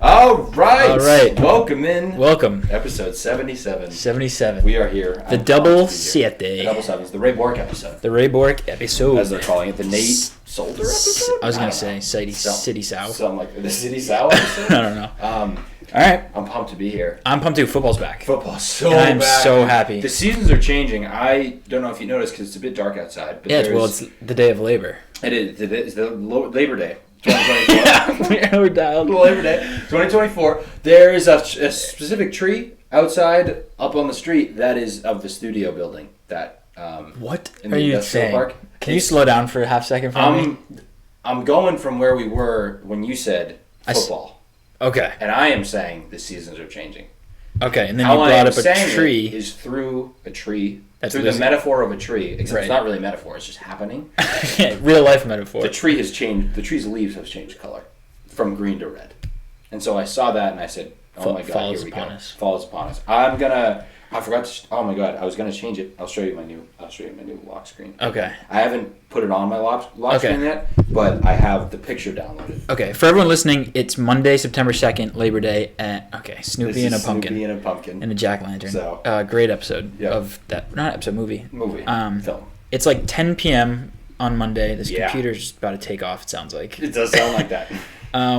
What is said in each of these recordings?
All right. All right. Welcome. Episode 77. 77. We are here. The double siete. The double sevens. The Ray Bork episode. The Ray Bork episode. As they're calling it. The Nate Solder episode? I was going to say City Sow. Something like the City Sow episode? I don't know. All right. I'm pumped to be here. I'm pumped too. Football's back. Football's so and I'm back. so happy. The seasons are changing. I don't know if you noticed because it's a bit dark outside. But it's the day of Labor. It is. It's the Labor Day. 2024. We're dialed. Labor Day 2024. There is a specific tree outside up on the street that is of the studio building. That what in are the you industrial saying? park. Can you slow down for a half second for me? I'm going from where we were when you said football. Okay. And I am saying the seasons are changing. Okay, and then you brought up a tree. Is through a tree. That's through the metaphor of a tree. Except it's not really a metaphor. It's just happening. Yeah, real life metaphor. The tree has changed. The tree's leaves have changed color from green to red. And so I saw that and I said, "Oh my God, here we go! Falls upon us." I forgot to. Oh my God! I was gonna change it. I'll show you my new lock screen. Okay. I haven't put it on my lock screen yet, but I have the picture downloaded. Okay. For everyone listening, it's Monday, September 2nd, Labor Day. Snoopy and a pumpkin. Snoopy and a pumpkin. And a jack-o'-lantern. So, great episode of that. Not episode, movie. Film. It's like 10 p.m. on Monday. This computer's about to take off, it sounds like. It does sound like that.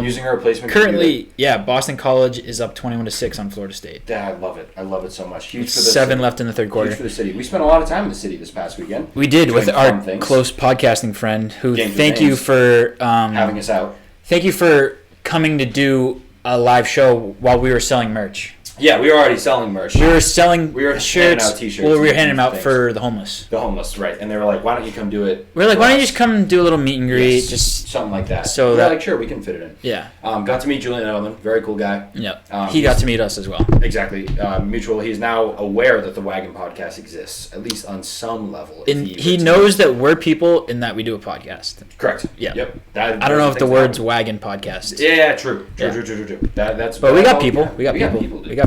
Using a replacement currently, computer. Boston College is up 21-6 on Florida State. Yeah, I love it. I love it so much. Huge for the 7 city. left in the third quarter. Huge for the city. We spent a lot of time in the city this past weekend. We did with our close podcasting friend who thank you for having us out. Thank you for coming to do a live show while we were selling merch. Yeah, we were already selling merch. We were selling shirts. Handing out t-shirts. Well, we were handing them out for the homeless. The homeless, right. And they were like, why don't you come do it? We were like, why don't you just come do a little meet and greet? Yes, just something like that. So we were like, sure, we can fit it in. Yeah. Got to meet Julian Edelman. Very cool guy. Yeah. He got to meet us as well. Exactly. Mutual. He's now aware that the Wagon podcast exists, at least on some level. He knows that we're people and that we do a podcast. Correct. Yeah. Yep. I don't know if the word's Wagon podcast. Yeah, true. True. That's. But we got people. We got people. It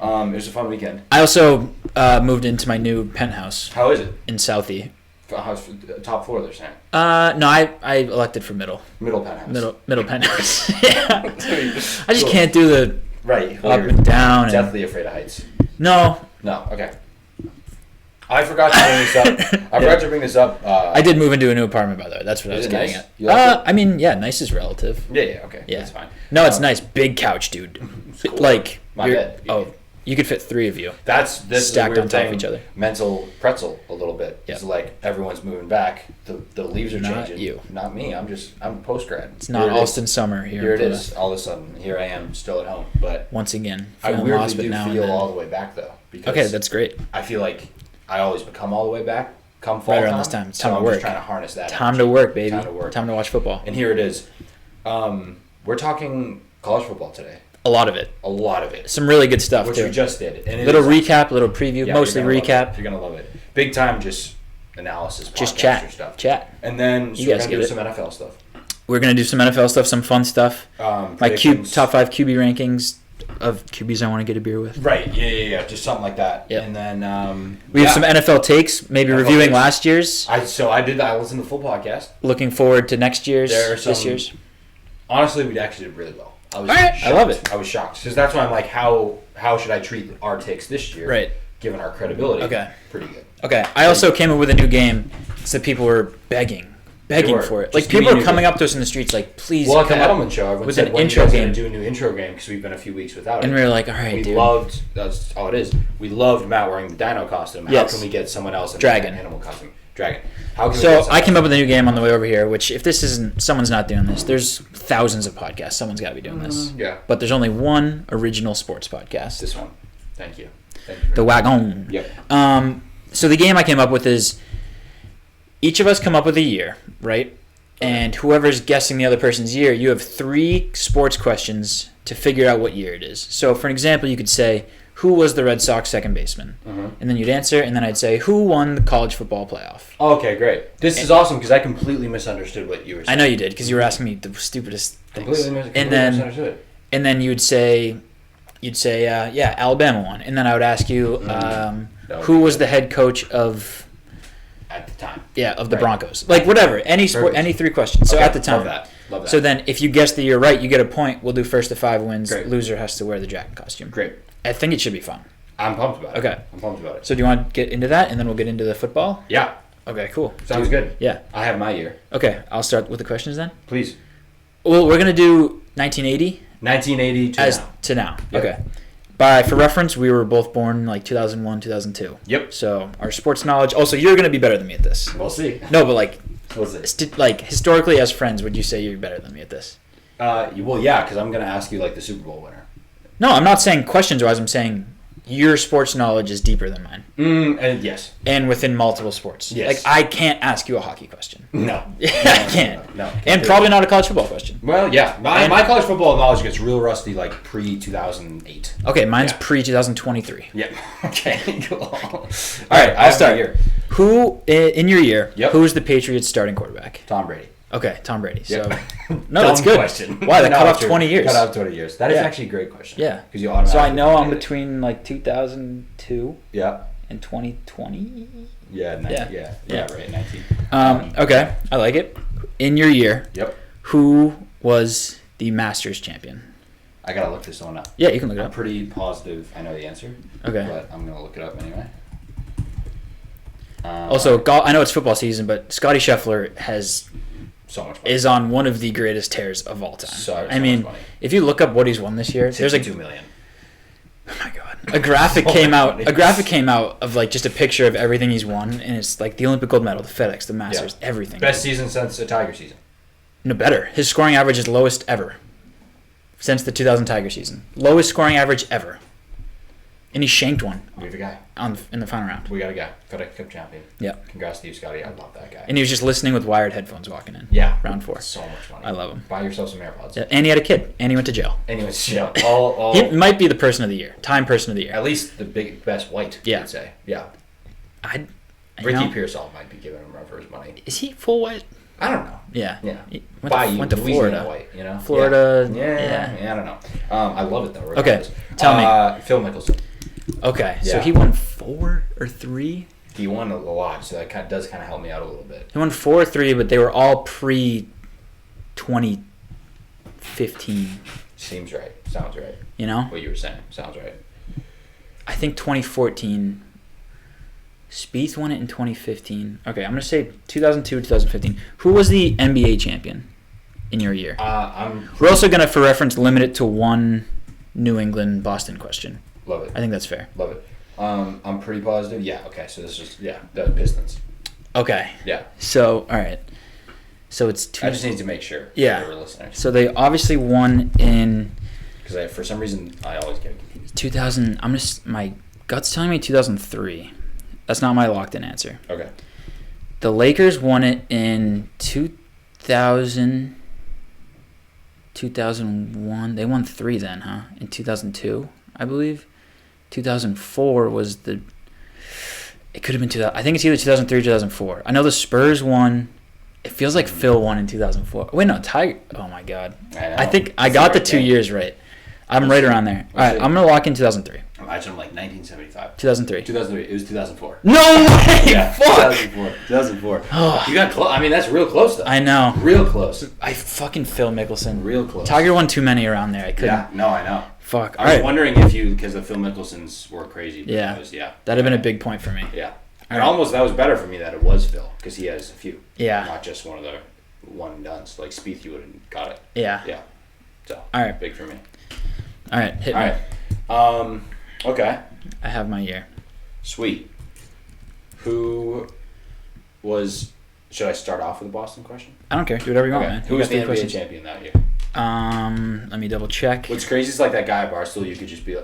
was a fun weekend. I also moved into my new penthouse. How is it? In Southie. Top floor, they're saying. No, I elected for middle. Middle penthouse. Middle penthouse. Yeah. I just can't do the up and down. Deathly afraid of heights. No. Okay. I forgot to bring this up. I did move into a new apartment, by the way. That's what I was getting at. I mean, nice is relative. Yeah, okay. Yeah. That's fine. No, it's nice. Big couch, dude. Cool. Like, my bed. You could fit 3 of you. This stacked on top thing, of each other. Mental pretzel a little bit. Yep. It's like everyone's moving back. The leaves are changing. Not you. Not me. I'm post grad. It's not Austin summer here. Here it is. All of a sudden, here I am, still at home. But once again, I weirdly do feel all the way back though. Okay, that's great. I feel like I always become all the way back. Come fall right around this time. It's time to work. I'm just trying to harness that. Time to work, baby. Time to watch football. And here it is. We're talking college football today. A lot of it. Some really good stuff, which too. we just did. And little recap, little preview, mostly recap. You're going to love it. Big time just analysis, just stuff. Chat. And then we're going to do some NFL stuff. We're going to do some NFL stuff, some fun stuff. My top 5 QB rankings of QBs I want to get a beer with. Right. Yeah. Just something like that. Yep. And then we have some NFL takes, maybe reviewing last year's. I did that. I listened to the full podcast. Looking forward to next year's, this year's. Honestly, we actually did really well. I love it. I was shocked because that's why I'm like, how should I treat our takes this year? Right. Given our credibility. Okay. Pretty good. Okay. I also came up with a new game so people were begging for it. Like people are coming up to us in the streets like, please come up Edelman show with an intro game. Do a new intro game because we've been a few weeks without it. And we were like, all right, dude. That's all it is. We loved Matt wearing the dino costume. How can we get someone else in Dragon. Animal costume? Dragon. How can so I came up with a new game on the way over here, which if this isn't, someone's not doing this. There's thousands of podcasts. Someone's got to be doing this. Yeah. But there's only one original sports podcast. This one. Thank you. The Wagon. Yep. So the game I came up with is each of us come up with a year, right? Okay. And whoever's guessing the other person's year, you have 3 sports questions to figure out what year it is. So for an example, you could say, who was the Red Sox second baseman? And then you'd answer, and then I'd say, who won the college football playoff? Okay, great. This is awesome because I completely misunderstood what you were saying. I know you did because you were asking me the stupidest things. Completely misunderstood. And then you'd say, Alabama won. And then I would ask you, who was the head coach of... At the time. Yeah, of the Broncos. Like, whatever. Any sport, any 3 questions. So at the time. Love that. So then, if you guess the year right, you get a point. We'll do first to 5 wins. Great. Loser has to wear the Jack costume. Great. I think it should be fun. I'm pumped about it. Okay. I'm pumped about it. So do you want to get into that, and then we'll get into the football? Yeah. Okay, cool. Sounds good. Yeah. I have my year. Okay, I'll start with the questions then. Please. Well, we're gonna do 1980 1980 to now. Yep. Okay. For reference, we were both born like 2001, 2002. Yep. So our sports knowledge. Also, you're gonna be better than me at this. We'll see. No, but like, We'll see. Historically as friends, would you say you're better than me at this? Well, yeah, because I'm going to ask you like the Super Bowl winner. No, I'm not saying questions wise. I'm saying your sports knowledge is deeper than mine. And yes. And within multiple sports. Yes. Like, I can't ask you a hockey question. No. I can't. No. And probably not a college football question. Well, yeah. My college football knowledge gets real rusty like pre-2008. Okay, mine's pre-2023. Yep. Okay, cool. All right, I'll start. Here. Who, in your year, Yep. who is the Patriots starting quarterback? Tom Brady. Okay, Tom Brady. Yep. So, no, that's good. Question. Why? That cut off true. 20 years. Cut off 20 years. That is Yeah. actually a great question. Yeah. Because you automatically. So I know I'm get it. between like 2002 Yeah. and 2020. Yeah. Right. 19. Okay, I like it. In your year, Yep. who was the Masters champion? I gotta look this one up. Yeah, you can look it I'm up. pretty positive I know the answer. Okay. But I'm gonna look it up anyway. Also, I know it's football season, but Scotty Scheffler so much money. is on one of the greatest tears of all time. So I mean, much money. if you look up what he's won this year, there's like $2 million. oh my god, a graphic came out. A graphic came out of like just a picture of everything he's won, and it's like the Olympic gold medal, the FedEx, the Masters, everything. Best season since the Tiger season. No, better. His scoring average is lowest ever since the 2000 Tiger season. Lowest scoring average ever. And he shanked one We have a guy. in the final round. We got a guy. FedEx Cup champion. Yeah. Congrats to you, Scotty. I love that guy. And he was just listening with wired headphones walking in. Yeah. Round 4. So much money. I love him. Buy yourself some AirPods. Yeah, and he had a kid. And he went to jail. Anyways, yeah. All He might be the person of the year. Time person of the year. at least the best white, Yeah. I'd say. Yeah. Ricky Pearsall might be giving him run for his money. Is he full white? I don't know. Yeah. Yeah. He Louisiana went to Florida. white, you know? Florida. Yeah. I don't know. I love it though. Okay, regardless. tell me. Phil Mickelson. Okay, so Yeah. he won 4 or 3? He won a lot, so that does kind of help me out a little bit. He won 4 or 3, but they were all pre-2015. Seems right. Sounds right. You know? What you were saying. Sounds right. I think 2014. Spieth won it in 2015. Okay, I'm going to say 2002, 2015. Who was the NBA champion in your year? We're also going to, for reference, limit it to one New England Boston question. Love it. I think that's fair. Love it. I'm pretty positive. Yeah, okay, so this is, the Pistons. Okay. Yeah. So, all right. So it's I just need to make sure. Yeah. For listeners. So they obviously won in... Because for some reason, I always get confused. 2000... My gut's telling me 2003. That's not my locked-in answer. Okay. The Lakers won it in 2000... 2001. They won 3 then, huh? In 2002, I believe. 2004 was the... It could have been 2000. I think it's either 2003 or 2004. I know the Spurs won. It feels like Phil won in 2004. Wait, no, Tiger. Oh my God. I think I got the 2 years right. I'm right around there. All right, I'm gonna lock in 2003. Imagine like 1975. 2003. 2003. It was 2004. No way! Yeah. Fuck! 2004. Oh. You got close. I mean, that's real close though. I know. Real close. I fucking Phil Mickelson. Real close. Tiger won too many around there. I couldn't. Yeah. No, I know. Fuck. I was wondering if because the Phil Mickelsons were crazy. Yeah. Yeah. That'd have been a big point for me. Yeah. And almost that was better for me that it was Phil because he has a few. Yeah. Not just one of the one and dones. Like Spieth, you would have got it. Yeah. Yeah. So. All right. Big for me. All right. Hit me. All right. Okay. I have my year. Sweet. Who was? Should I start off with a Boston question? I don't care. Do whatever you want, man. Who You was got the 3 NBA questions. champion that year? Let me double check. What's crazy is like that guy at Barstool. He could just be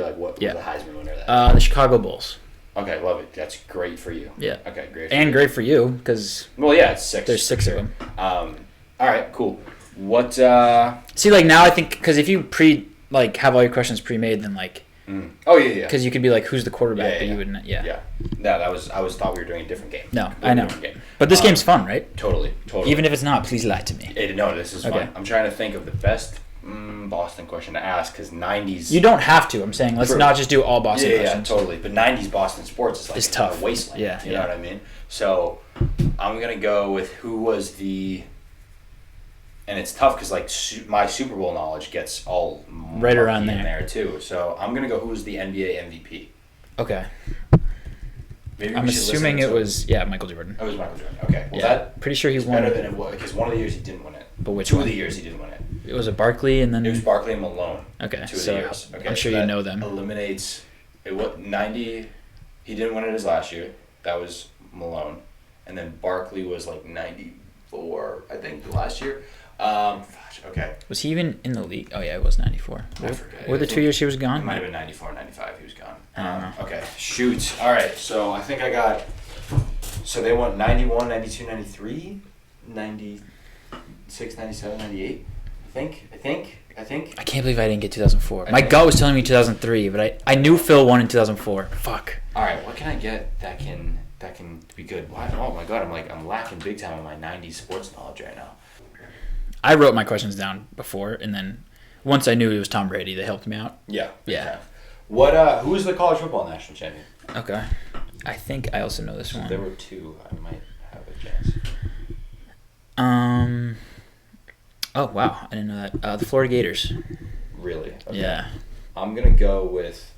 like, what was the Heisman winner that? The Chicago Bulls. Okay, love it. That's great for you. Yeah. Okay, great. And great for you because Well, yeah, it's 6. there's 6 of them. All right, cool. What? See, like now I think because if you have all your questions pre-made, then like. Oh yeah. Because you could be like, who's the quarterback? But you wouldn't. Yeah. Yeah. No, I was thought we were doing a different game. No, I know. Game. But this game's fun, right? Totally. Even if it's not, please lie to me. No, this is fun. Okay. I'm trying to think of the best Boston question to ask because 90s. You don't have to. I'm saying let's True. not just do all Boston questions. Yeah, totally. But 90s Boston sports is like It's tough. a wasteland. Yeah, You know what I mean? So I'm gonna go with who was the and it's tough because like my Super Bowl knowledge gets all right around there too. So I'm gonna go who's the NBA MVP. Okay. Maybe I'm assuming it was Michael Jordan. It was Michael Jordan. Okay. Well, pretty sure he won. Better than it was because one of the years he didn't win it. But which Two one? of the years he didn't win it. It was a Barkley and then it was Barkley and Malone. Okay. 2 of so the years. Okay. I'm sure you know them. Eliminates it. What 90? He didn't win it his last year. That was Malone, and then Barkley was like 94, I think, the last year. Okay. Was he even in the league? Oh yeah, it was 94. I forget. Were the 2 years he was gone? It might have been 94, 95. He was gone. I don't know. Okay. Shoot. All right. So I think I got. So they went 91, 92, 93, 96, 97, 98. I think. I can't believe I didn't get 2004. My gut was telling me 2003, but I knew Phil won in 2004. Fuck. All right. What can I get that can be good? Why? Oh my god. I'm lacking big time on my 90s sports knowledge right now. I wrote my questions down before, and then once I knew it was Tom Brady, they helped me out. Yeah. Yeah. What? Who is the college football national champion? Okay. I think I also know this one. There were 2. I might have a chance. Oh wow, I didn't know that. The Florida Gators. Really? Okay. Yeah. I'm gonna go with.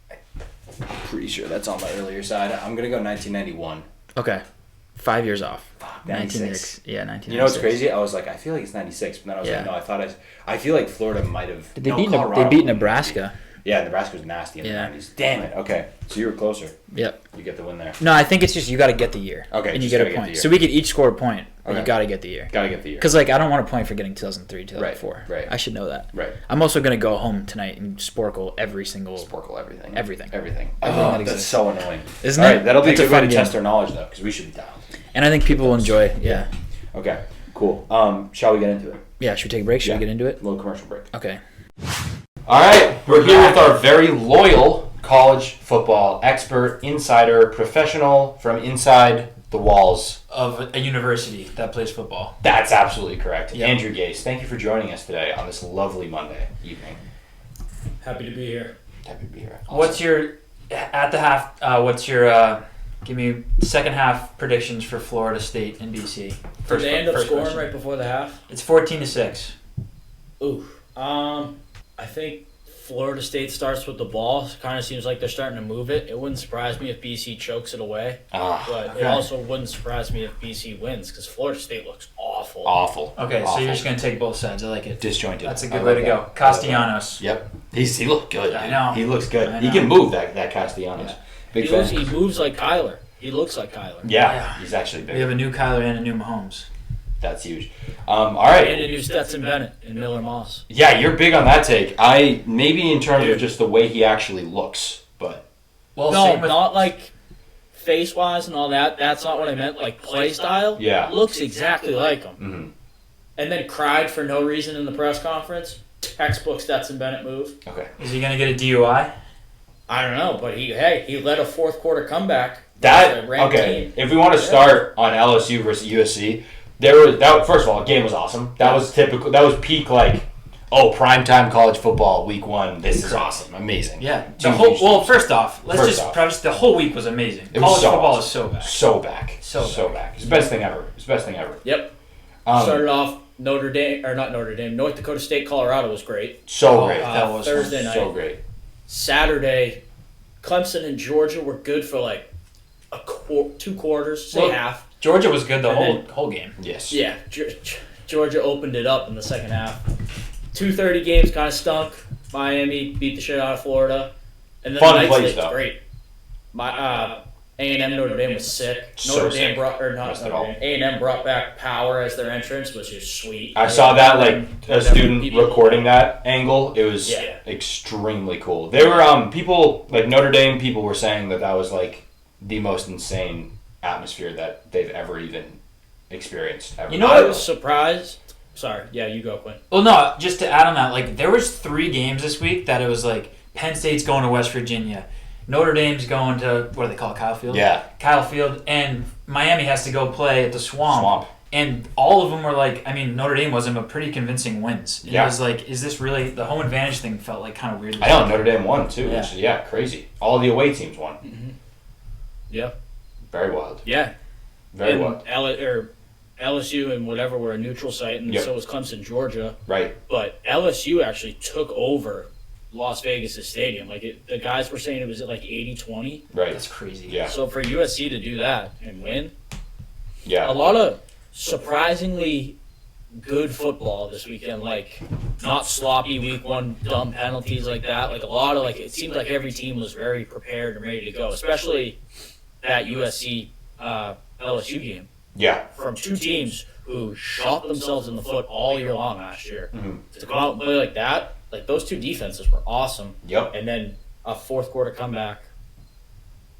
I'm pretty sure that's on my earlier side. I'm gonna go 1991. Okay. 5 years off. 96. Yeah, 1996. You know what's crazy? I was like, I feel like it's 96, but then I was like, no, I feel like Florida might have. Did they beat Nebraska? Yeah, Nebraska was nasty in the 90s. Damn it. Okay, so you were closer. Yep. You get the win there. No, I think it's just you got to get the year. Okay. And you get a point. So we could each score a point, but you got to get the year. Got to get the year. Because like I don't want a point for getting 2003, 2004. Right. I should know that. Right. I'm also gonna go home tonight and sporkle every single. Sporkle everything. Everything. Oh, that's so annoying. Isn't it? All right, that'll be a good way to game. test our knowledge though, because we should be down. And I think people will enjoy it. Yeah. Okay. Cool. Shall we get into it? Yeah. Should we take a break? Should we get into it? A little commercial break. Okay. All right, we're here with our very loyal college football expert, insider, professional from inside the walls Of a university that plays football. That's absolutely correct. Yep. Andrew Gase, thank you for joining us today on this lovely Monday evening. Happy to be here. Happy to be here. Awesome. What's your at the half? What's your give me second half predictions for Florida State and BC? Did they end up scoring question. right before the half? It's 14-6. Ooh. I think Florida State starts with the ball. Kind of seems like they're starting to move it. It wouldn't surprise me if BC chokes it away. But it also wouldn't surprise me if BC wins because Florida State looks awful. Awful. Okay, Awful. so you're just gonna take both sides. I like it. Disjointed. That's a good way to go. Castellanos. Yep. He looked good. I dude. know. He looks good. I He know. can move that Castellanos. Yeah. Big fan. He moves like Kyler. He looks like Kyler. Yeah, he's actually big. We have a new Kyler and a new Mahomes. That's huge. All right. And a new Stetson Bennett and Miller Moss. Yeah, you're big on that take. Maybe in terms of just the way he actually looks, but Well, No, same with not like face-wise and all that. That's not what I meant. Like play style. Yeah. Looks exactly like him. mm-hmm. And then cried for no reason in the press conference. Textbook Stetson Bennett move. Okay. Is he gonna get a DUI? I don't know, but he led a fourth quarter comeback. That Against a ranked okay. team. If we want to start on LSU versus USC, first of all, the game was awesome. That was typical. That was peak primetime college football week 1. This is awesome, amazing. Yeah. Two huge teams. First off, let's First just off. preface the whole week was amazing. It was College so football awesome. is so back. So back. So back. It's the best thing ever. It's the best thing ever. Yep. Um, Started off North Dakota State, Colorado was great. So great. That was Thursday night. So great. Saturday, Clemson and Georgia were good for like 2 quarters, say Well, half. Georgia was good the And whole game. Yes. Yeah, Georgia opened it up in the second half. 2:30 games kind of stunk. Miami beat the shit out of Florida, and then Fun the night plays, slate's though. great. A&M Notre Dame was sick. So Notre sick. Dame brought Missed it all. A&M brought back Power as their entrance, which is sweet. I saw that a student people- recording that angle. It was Yeah. extremely cool. There were people like Notre Dame people were saying that was like the most insane atmosphere that they've ever even experienced. Ever. You know I what? was surprised. Sorry, yeah, you go, Quinn. Well, no, just to add on that, there was 3 games this week that it was Penn State's going to West Virginia, Notre Dame's going to what do they call it, Kyle Field? Yeah. Kyle Field, and Miami has to go play at the Swamp. And all of them were Notre Dame was but pretty convincing wins. And Yeah. It was is this really the home advantage thing? Felt kind of weird. I know Notre Dame won too. Yeah. Which is crazy. All the away teams won. Yeah. Very wild. Yeah. Very and wild. LSU and whatever were a neutral site, and so was Clemson, Georgia. Right. But LSU actually took over Las Vegas' stadium. Like the guys were saying it was at like 80-20. Right. That's crazy. Yeah. So for USC to do that and win, yeah, a lot of surprisingly good football this weekend. Like not sloppy week one dumb penalties like that. Like a lot of it seemed like every team was very prepared and ready to go, especially that USC LSU game. Yeah. From two teams who shot themselves in the foot all year long last year. To come out and play like that, like those two defenses were awesome. Yep. And then a fourth quarter comeback.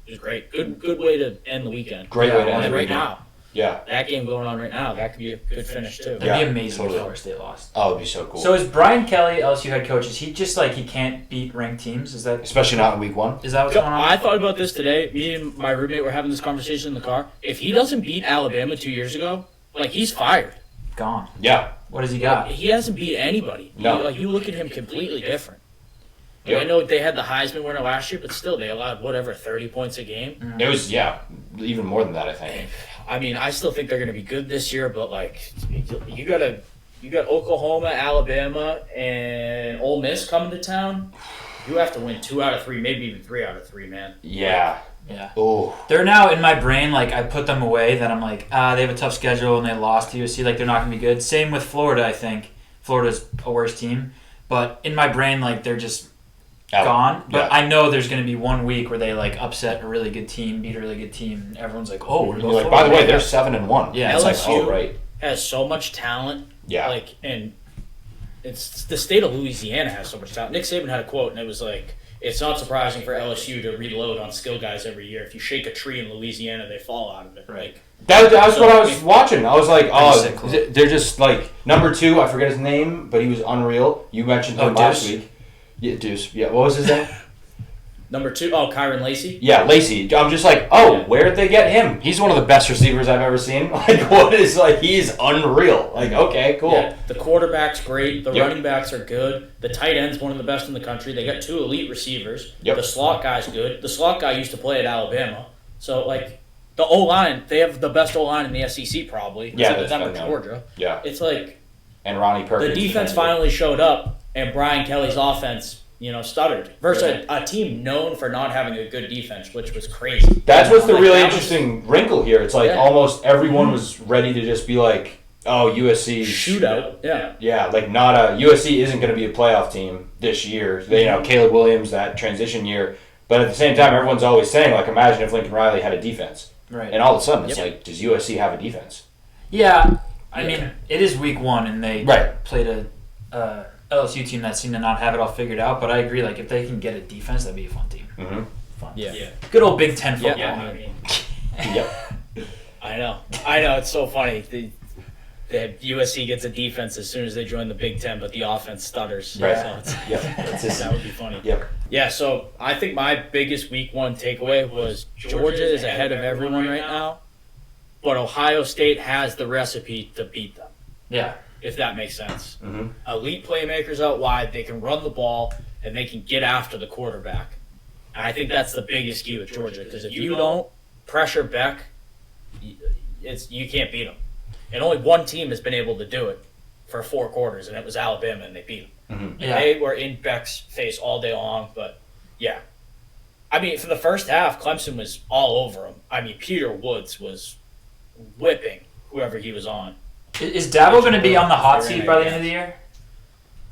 It was great. Good way to end the weekend. Great way to end the right weekend. now. Yeah. That game going on right now, that could be a good finish too. That'd be amazing if Florida State lost. Oh, it'd be so cool. So is Brian Kelly, LSU head coach, is he just he can't beat ranked teams? Is that especially not in week one? Is that what's going on? I thought about this today. Me and my roommate were having this conversation in the car. If he doesn't beat Alabama 2 years ago, he's fired. Gone. Yeah. What has he got? He hasn't beat anybody. No. You look at him completely different. Yep. I know they had the Heisman winner last year, but still they allowed 30 points a game. It was even more than that, I think. I mean, I still think they're going to be good this year, but you got Oklahoma, Alabama, and Ole Miss coming to town. You have to win 2 out of 3, maybe even 3 out of 3, man. Yeah. Oh. They're now in my brain, I put them away, that I'm they have a tough schedule and they lost to USC, they're not going to be good. Same with Florida, I think. Florida's a worse team. But in my brain, they're just gone. But I know there's going to be 1 week where they upset a really good team, beat a really good team, and everyone's oh, we're going by the way, they're 7-1. Yeah, LSU right. has so much talent. Yeah. And it's the state of Louisiana has so much talent. Nick Saban had a quote, and it was it's not surprising for LSU to reload on skill guys every year. If you shake a tree in Louisiana, they fall out of it. Right. That's what I was watching. I was they're just number 2. I forget his name, but he was unreal. You mentioned him last week. Yeah, Deuce. Yeah, what was his name? Number 2, Kyron Lacey. Yeah, Lacey. I'm just where did they get him? He's one of the best receivers I've ever seen. He's unreal. Okay, cool. Yeah, the quarterback's great. The running backs are good. The tight end's one of the best in the country. They got 2 elite receivers. Yep. The slot guy's good. The slot guy used to play at Alabama. So, the O-line, they have the best O-line in the SEC probably. Yeah, that's them or Georgia. Yeah. It's and Ronnie Perkins. The defense finally showed up, and Brian Kelly's offense stuttered versus a team known for not having a good defense, which was crazy. That's what's the really interesting wrinkle here. It's almost everyone was ready to just be USC shootout. Yeah. Yeah, USC isn't going to be a playoff team this year. They Caleb Williams, that transition year. But at the same time, everyone's always saying, imagine if Lincoln Riley had a defense. Right. And all of a sudden, it's does USC have a defense? Yeah. I mean, it is week 1, and they played a LSU team that seemed to not have it all figured out. But I agree, if they can get a defense, that'd be a fun team. Mm-hmm. Fun. Yeah. Good old Big Ten football. Yeah, I mean, Yep. I know. It's so funny. The USC gets a defense as soon as they join the Big Ten, but the offense stutters. Right. So That would be funny. Yep. Yeah, so I think my biggest week 1 takeaway was Georgia is ahead of everyone right now, but Ohio State has the recipe to beat them. Yeah. If that makes sense. Mm-hmm. Elite playmakers out wide, they can run the ball, and they can get after the quarterback. And I think that's the biggest key with Georgia, because if you don't pressure Beck, you can't beat them. And only one team has been able to do it for 4 quarters, and it was Alabama, and they beat them. Mm-hmm. And they were in Beck's face all day long, but yeah. I mean, for the first half, Clemson was all over him. I mean, Peter Woods was whipping whoever he was on. Is Dabo going to be on the hot seat by the end of the year?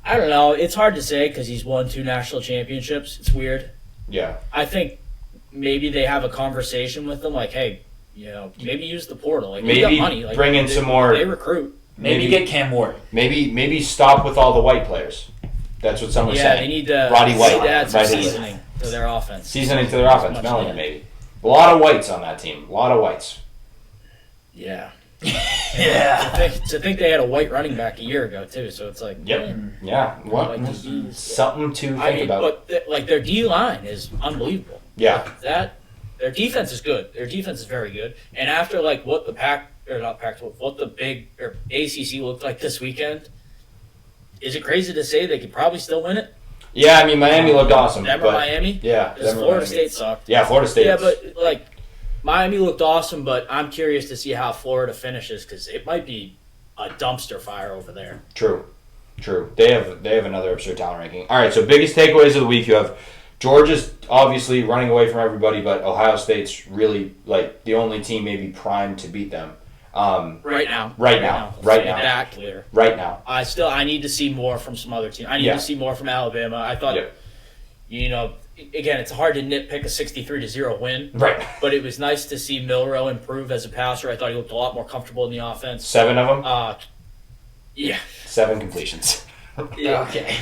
I don't know. It's hard to say because he's won 2 national championships. It's weird. Yeah. I think maybe they have a conversation with them, hey, maybe use the portal. Maybe got money. Bring in some more. They recruit. Maybe get Cam Ward. Maybe stop with all the white players. That's what someone said. Yeah, they need to Roddy White. add some seasoning to their offense. Seasoning to their offense. Melanie, maybe. A lot of whites on that team. A lot of whites. Yeah. Yeah. To think they had a white running back a year ago, too, so it's Yep. Yeah. What? Something to think about. But their D-line is unbelievable. Yeah. Their defense is good. Their defense is very good. And after, what the what the big or ACC looked like this weekend, is it crazy to say they could probably still win it? Yeah, I mean, Miami looked awesome. Denver, Miami? Yeah. Because Florida State sucked. Yeah, Florida State. Yeah, but, Miami looked awesome, but I'm curious to see how Florida finishes because it might be a dumpster fire over there. True. They have another absurd talent ranking. All right, so biggest takeaways of the week. You have Georgia's obviously running away from everybody, but Ohio State's really like the only team maybe primed to beat them. Right now. That clear. Right now. I need to see more from some other teams. I need to see more from Alabama. I thought, again, it's hard to nitpick a 63-0 win. Right. But it was nice to see Milroe improve as a passer. I thought he looked a lot more comfortable in the offense. 7 of them? Yeah. 7 completions. Yeah. Okay.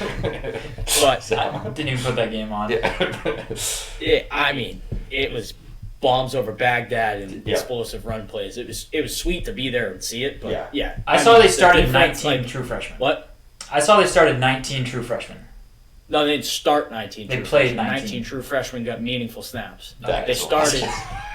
But I didn't even put that game on. I mean, it was bombs over Baghdad and explosive run plays. It was sweet to be there and see it, but I saw they started 19 true freshmen. What? I saw they started 19 true freshmen. No, they didn't start 19. They played 19 true freshmen got meaningful snaps. They started.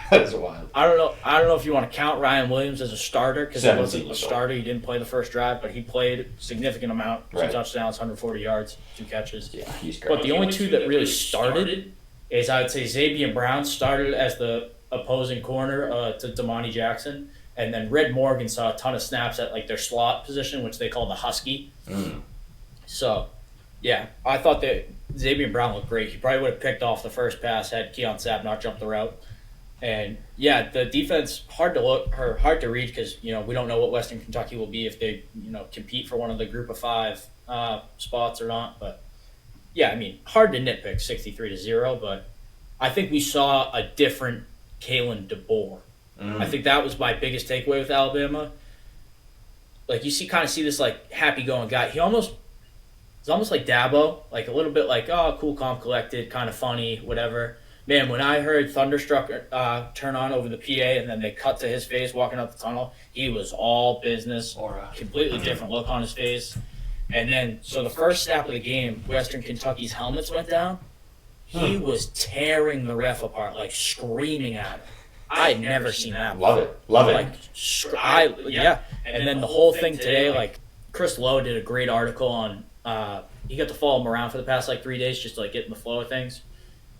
That is wild. I don't know if you want to count Ryan Williams as a starter because he wasn't a 17 starter. He didn't play the first drive, but he played a significant amount. 2 touchdowns, 140 yards, 2 catches. Yeah, he's great. But the only 2 that really started is I would say Xavier Brown started as the opposing corner to Damani Jackson, and then Red Morgan saw a ton of snaps at like their slot position, which they call the Husky. So, yeah, I thought that Xavier Brown looked great. He probably would have picked off the first pass had Keon Sapp not jumped the route. And yeah, the defense hard to read because we don't know what Western Kentucky will be if they compete for one of the Group of 5 spots or not. But yeah, I mean, hard to nitpick 63-0, but I think we saw a different Kalen DeBoer. I think that was my biggest takeaway with Alabama. Like you kind of see this like happy-going guy. He's almost like Dabo, like a little bit like cool, calm, collected, kind of funny, whatever. Man, when I heard Thunderstruck turn on over the PA and then they cut to his face walking up the tunnel, he was all business, completely different look on his face. And then, so the first snap of the game, Western Kentucky's helmets went down. He was tearing the ref apart, like screaming at him. I had never seen that before. Love it. Like, And then the whole thing today, like Chris Lowe did a great article on. He got to follow him around for the past like 3 days just to like get in the flow of things.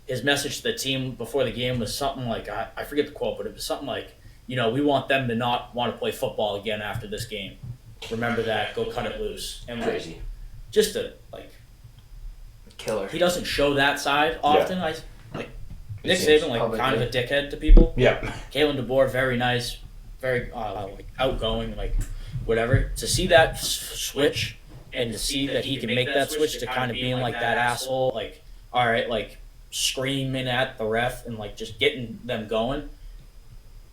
His message to the team before the game was something like, I forget the quote, but it was something like, we want them to not want to play football again after this game. Remember that. Go cut it loose. And crazy. Just a killer. He doesn't show that side often. Nick Saban kind of a dickhead to people. Yeah. Kalen DeBoer, very nice, very outgoing, whatever. To see that switch and to see that he can make that switch to kind of being like that asshole, all right, screaming at the ref and just getting them going.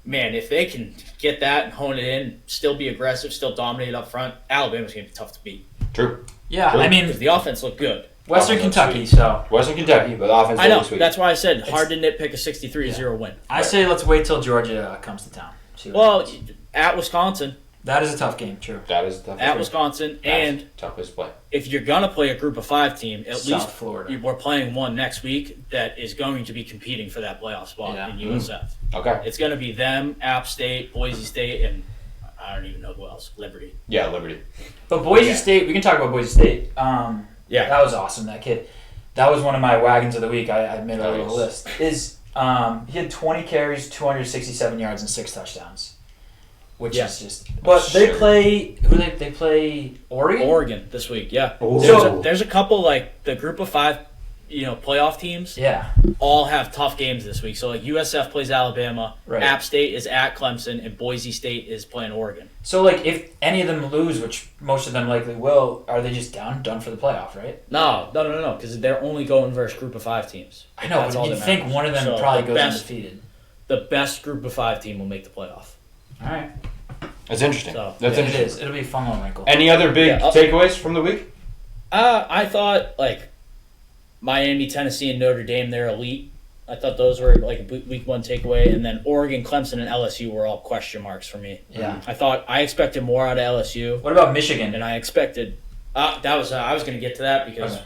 Man, if they can get that and hone it in, still be aggressive, still dominate up front, Alabama's going to be tough to beat. True. Yeah, I mean, the offense looked good. Western Kentucky, but the offense. I know. That's why I said hard to nitpick a 63-0 win. I say let's wait till Georgia comes to town. At Wisconsin. That is a tough game. True. That is a tough. At Wisconsin, and toughest play. If you're gonna play a Group of 5 team, at South least Florida. we're playing one next week that is going to be competing for that playoff spot in USF. Okay. It's going to be them, App State, Boise State, and I don't even know who else. Liberty. Yeah, Liberty. But Boise State, we can talk about Boise State. That was awesome. That kid. That was one of my wagons of the week. I made a little list. He had 20 carries, 267 yards, and 6 touchdowns. Which is just. But they play. They play Oregon. Oregon this week. Yeah. So there's a couple the Group of 5, playoff teams. Yeah. All have tough games this week. So USF plays Alabama. Right. App State is at Clemson, and Boise State is playing Oregon. So if any of them lose, which most of them likely will, are they just done for the playoff? Right? No, because they're only going versus Group of 5 teams. I know, but you'd think one of them probably goes undefeated. The best Group of 5 team will make the playoff. All right. That's interesting. That's interesting. It is. It'll be a fun little wrinkle. Any other big takeaways from the week? I thought Miami, Tennessee, and Notre Dame, they're elite. I thought those were week 1 takeaway, and then Oregon, Clemson, and LSU were all question marks for me. Yeah. I expected more out of LSU. What about Michigan? And I expected I was going to get to that because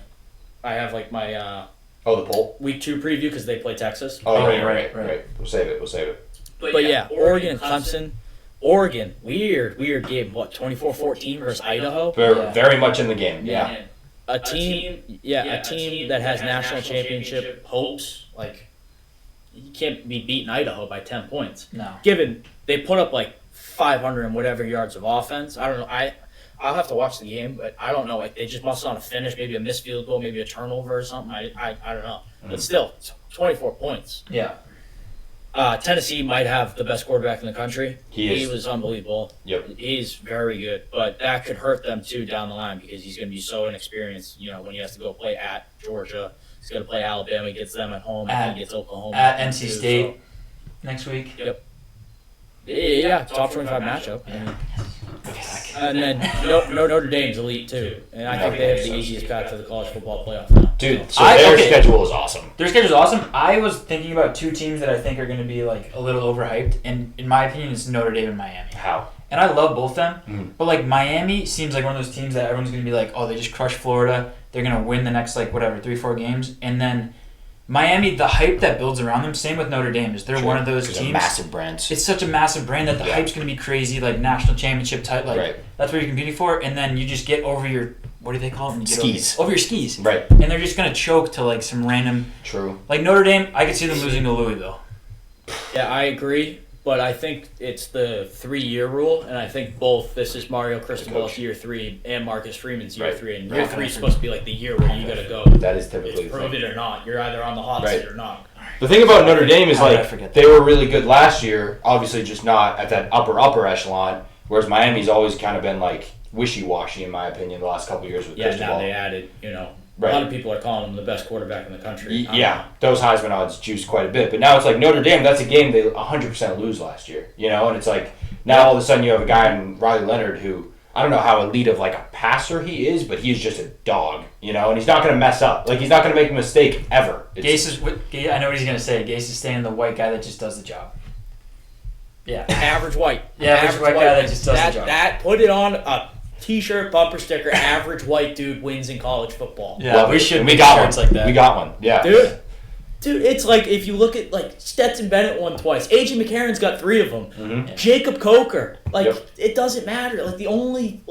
I have my the poll week 2 preview because they play Texas. Oh right. We'll save it. But yeah, Oregon and Clemson. Oregon, weird game. What, 24-14 versus Idaho? Very much in the game. Yeah. A team that has national championship hopes. you can't be beating Idaho by 10 points. No. Given they put up like 500 and whatever yards of offense. I don't know. I'll have to watch the game, but I don't know. Like they just must not have finished. Maybe a missed field goal, maybe a turnover or something. I don't know. But still, 24 points. Yeah. Tennessee might have the best quarterback in the country. He was unbelievable. Yep. He's very good, but that could hurt them too down the line because he's going to be so inexperienced. You know, when he has to go play at Georgia, he's going to play Alabama, gets them at home, and then gets Oklahoma at NC State next week. Yep. Yeah, top 25 matchup. And then Notre Dame's elite too, and I think they have the easiest path to the college football playoff now. Dude, so their schedule is awesome. Their schedule is awesome. I was thinking about two teams that I think are going to be like a little overhyped, and in my opinion, it's Notre Dame and Miami. How? And I love both them, but like Miami seems like one of those teams that everyone's going to be like, oh, they just crushed Florida. They're going to win the next 3-4 games, and then Miami, the hype that builds around them, same with Notre Dame, is they're one of those teams. Massive brands. It's such a massive brand that the hype's going to be crazy, like national championship type. Like that's what you're competing for, and then you just get over your, what do they call it? Skis. Over your skis. Right. And they're just going to choke to like some random. True. Like Notre Dame, I could see them losing to Louisville. Yeah, I agree. But I think it's the 3-year rule, and I think both, this is Mario Cristobal's year 3 and Marcus Freeman's year 3. And year 3 is supposed to be like the year where you got to go. That is typically prove it or not. You're either on the hot seat or not. The thing about Notre Dame is they were really good last year, obviously just not at that upper echelon, whereas Miami's always kind of been like wishy-washy in my opinion the last couple of years with Cristobal. Now they added, a lot of people are calling him the best quarterback in the country. Yeah, those Heisman odds juiced quite a bit. But now it's like Notre Dame, that's a game they 100% lose last year. And it's like now all of a sudden you have a guy in Riley Leonard who, I don't know how elite of like a passer he is, but he is just a dog, and he's not going to mess up. Like he's not going to make a mistake ever. I know what he's going to say. Gase is staying the white guy that just does the job. Yeah. Average white. Yeah, average white guy that just does the job. That put it on a T-shirt, bumper sticker, average white dude wins in college football. Yeah, we got one like that. We got one. Yeah. Dude, it's like if you look at like Stetson Bennett won twice. A.J. McCarron's got 3 of them. Mm-hmm. Yeah. Jacob Coker. It doesn't matter. Like the only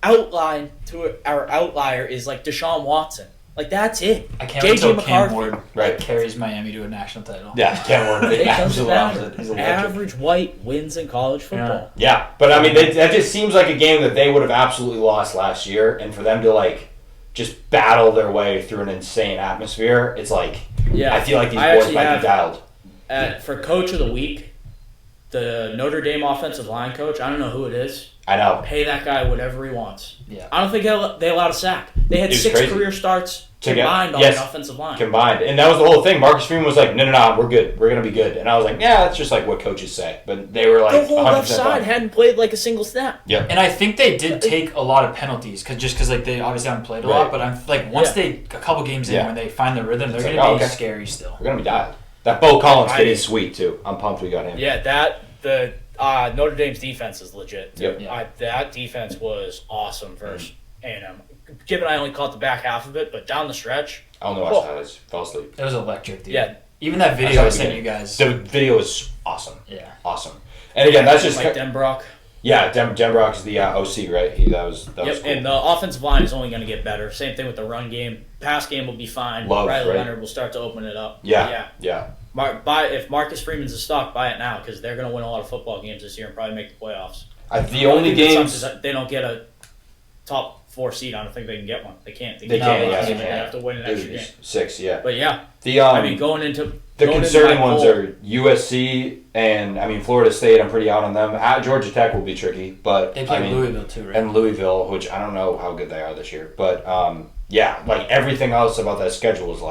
outline to our outlier is like Deshaun Watson. Like that's it. I can't wait until Cam Ward carries Miami to a national title. Yeah, Cam Ward. It doesn't matter. Average white wins in college football. Yeah, but I mean that just seems like a game that they would have absolutely lost last year, and for them to just battle their way through an insane atmosphere, it's like I feel like these boys might be dialed. For Coach of the Week, the Notre Dame offensive line coach, I don't know who it is. I know. Pay that guy whatever he wants. Yeah. I don't think they allowed a sack. They had 6 career starts combined on the offensive line. Combined. And that was the whole thing. Marcus Freeman was like, no, we're good. We're going to be good. And I was like, yeah, that's just like what coaches say. But they were like, the whole left side hadn't played like a single snap. Yep. And I think they did take a lot of penalties because they obviously haven't played a lot. But I'm like, once a couple games in, when they find the rhythm, they're going to be scary still. We're going to be dialed. That Bo Collins kid is sweet too. I'm pumped we got him. Yeah, the Notre Dame's defense is legit. Yep. That defense was awesome versus A&M. Given I only caught the back half of it, but down the stretch. I don't know watch that. I fell asleep. It was electric, dude. Yeah. Even that video I sent you guys. The video is awesome. Yeah. Awesome. And again, that's just like Denbrock. Yeah, Denbrock is the OC, right? That was cool. And the offensive line is only going to get better. Same thing with the run game. Pass game will be fine. Riley Leonard will start to open it up. Yeah. If Marcus Freeman's a stock, buy it now because they're going to win a lot of football games this year and probably make the playoffs. The only games they don't get a top 4 seed. I don't think they can get one. They can't. They can't. They have to win an extra game. 6, yeah. But yeah, going into the concerning ones are USC and Florida State. I'm pretty out on them. Georgia Tech will be tricky, but they play Louisville too, right? And Louisville, which I don't know how good they are this year, but everything else about that schedule is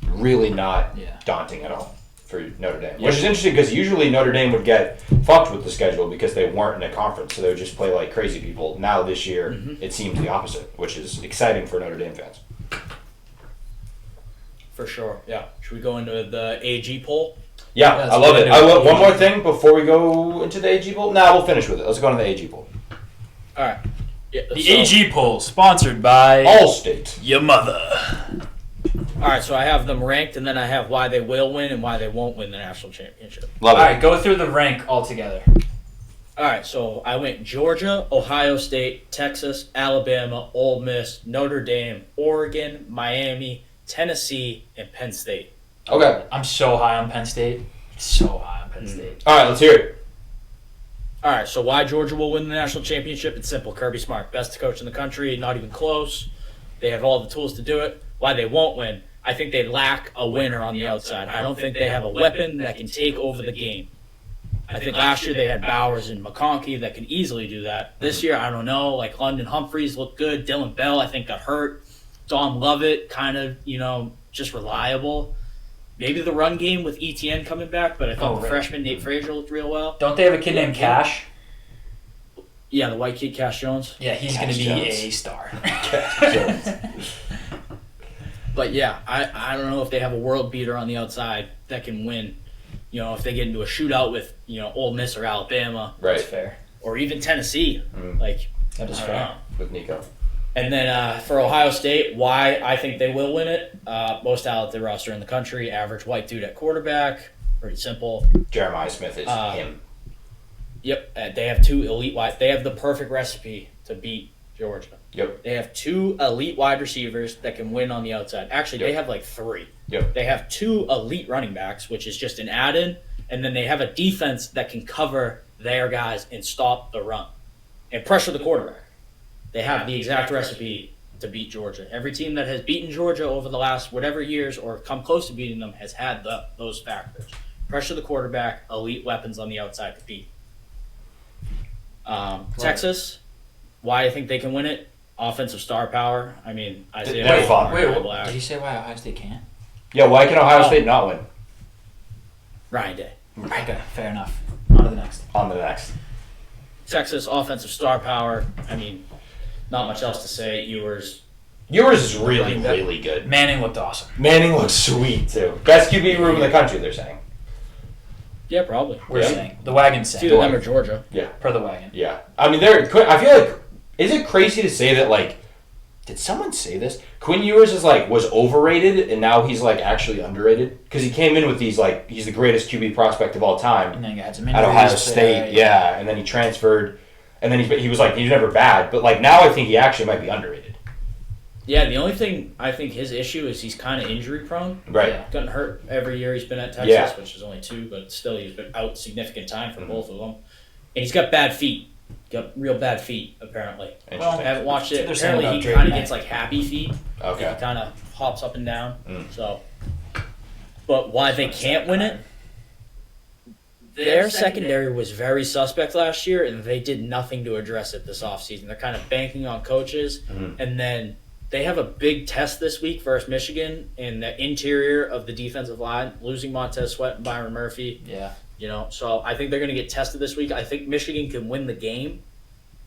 really not daunting at all for Notre Dame. Which is interesting because usually Notre Dame would get fucked with the schedule because they weren't in a conference, so they would just play like crazy people. Now this year, it seems the opposite, which is exciting for Notre Dame fans. For sure, yeah. Should we go into the AG poll? Yeah, I love it. One more thing before we go into the AG poll. We'll finish with it. Let's go into the AG poll. All right. Yeah, the AG poll, sponsored by Allstate. Your mother. All right, so I have them ranked, and then I have why they will win and why they won't win the national championship. Love it. All right, go through the rank altogether. All right, so I went Georgia, Ohio State, Texas, Alabama, Ole Miss, Notre Dame, Oregon, Miami, Tennessee, and Penn State. Okay. I'm so high on Penn State. So high on Penn State. All right, let's hear it. All right, so why Georgia will win the national championship? It's simple. Kirby Smart, best coach in the country, not even close. They have all the tools to do it. Why they won't win? I think they lack a winner on the outside. I don't think they have a weapon that can take over the game. I think last year they had Bowers and McConkey that can easily do that. This year, I don't know. Like London Humphreys looked good. Dylan Bell, I think, got hurt. Dom Lovett, kind of, just reliable. Maybe the run game with ETN coming back, but I thought the freshman Nate Frazier looked real well. Don't they have a kid named Cash? Yeah, the white kid, Cash Jones. Yeah, he's going to be a star. But yeah, I don't know if they have a world beater on the outside that can win. If they get into a shootout with, Ole Miss or Alabama. Right. That's fair. Or even Tennessee. That is fair. With Nico. And then for Ohio State, why I think they will win it. Most talented roster in the country, average white dude at quarterback. Pretty simple. Jeremiah Smith is him. Yep. They have two elite wide. They have the perfect recipe to beat Georgia. Yep. They have two elite wide receivers that can win on the outside. Actually, they have like three. Yep. They have two elite running backs, which is just an add-in. And then they have a defense that can cover their guys and stop the run and pressure the quarterback. They have the exact recipe to beat Georgia. Every team that has beaten Georgia over the last whatever years or come close to beating them has had those factors. Pressure the quarterback, elite weapons on the outside to beat. Texas, why I think they can win it? Offensive star power. I mean, Isaiah. Did you say why Ohio State can't? Yeah, why can Ohio State not win? Ryan Day. Okay, fair enough. On to the next. Texas, offensive star power. I mean, not much else to say. Yours is really, really good. Manning looked awesome. Manning looks sweet, too. Best QB room in the country, they're saying. Yeah, probably. We're saying. The Wagon's saying. Two of them are Georgia. Yeah. Per the Wagon. Yeah. I mean, I feel like, is it crazy to say that, did someone say this? Quinn Ewers was overrated, and now he's, actually underrated? Because he came in with these, he's the greatest QB prospect of all time. And then he had some injuries. At Ohio State, yeah. And then he transferred, and then he was never bad. But, now I think he actually might be underrated. Yeah, the only thing I think his issue is he's kind of injury prone. Right. Yeah. Gotten hurt every year he's been at Texas, which is only 2, but still he's been out significant time for both of them. And he's got bad feet. Got real bad feet, apparently. Well, I haven't watched it. So apparently he kind of gets happy feet. Okay. He kind of hops up and down. So, but why they can't win it? Their secondary was very suspect last year, and they did nothing to address it this offseason. They're kind of banking on coaches, and then they have a big test this week versus Michigan in the interior of the defensive line, losing Montez Sweat and Byron Murphy. Yeah. So I think they're going to get tested this week. I think Michigan can win the game.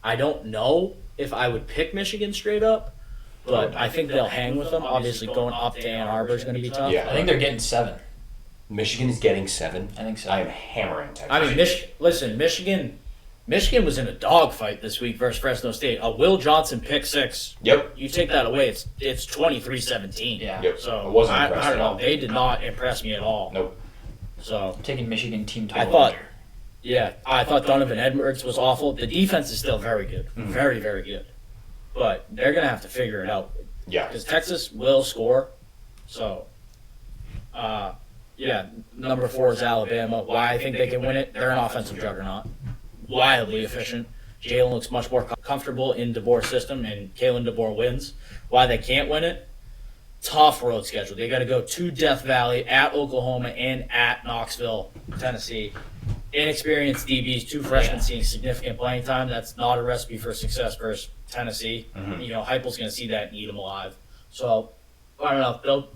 I don't know if I would pick Michigan straight up, but I think they'll hang with them. Obviously, going up to Ann Arbor is going to be tough. Yeah. I think they're getting 7. Michigan is getting 7? I think so. I am hammering Texas. I mean, Michigan was in a dogfight this week versus Fresno State. A Will Johnson pick 6. Yep. You take that away, it's 23-17. Yeah. Yep. So I wasn't impressed I don't at all. know. They did not impress me at all. Nope. So I'm taking Michigan team I total. thought Donovan Edwards was awful. The defense is still very good. Very, very good. But they're going to have to figure it out. Yeah. Because Texas will score. So, number 4 is Alabama. Why I think they can win it? They're an offensive juggernaut. Wildly efficient. Jalen looks much more comfortable in DeBoer's system, and Kalen DeBoer wins. Why they can't win it? Tough road schedule. They got to go to Death Valley, at Oklahoma, and at Knoxville, Tennessee. Inexperienced DBs, 2 freshmen seeing significant playing time. That's not a recipe for success versus Tennessee. Heupel's going to see that and eat them alive. So, I don't know. They'll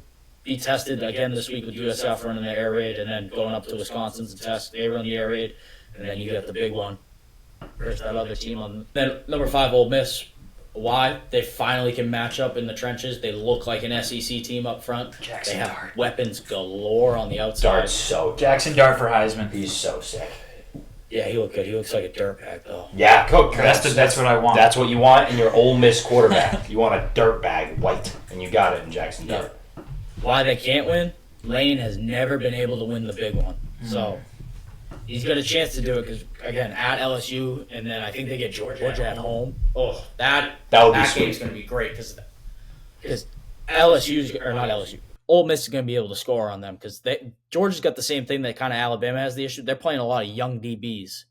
be tested again this week with USF running the air raid, and then going up to Wisconsin's test. They run the air raid, and then you get the big one versus that other team. Then number 5, Ole Miss. Why? They finally can match up in the trenches. They look like an SEC team up front. Jackson they have Dart. Weapons galore on the outside. Dart's so Jackson Dart for Heisman. He's so sick. Yeah, he looked good. He looks like a dirtbag, though. Yeah, coach. That's what I want. That's what you want in your Ole Miss quarterback. You want a dirtbag, white, and you got it in Jackson Dart. Why they can't win? Lane has never been able to win the big one. So he's got a chance to do it because, again, at LSU, and then I think they get Georgia at home. Oh, that would be game's sweet. going to be great because LSU's, or not LSU, Ole Miss is going to be able to score on them because Georgia's got the same thing that kind of Alabama has the issue. They're playing a lot of young DBs,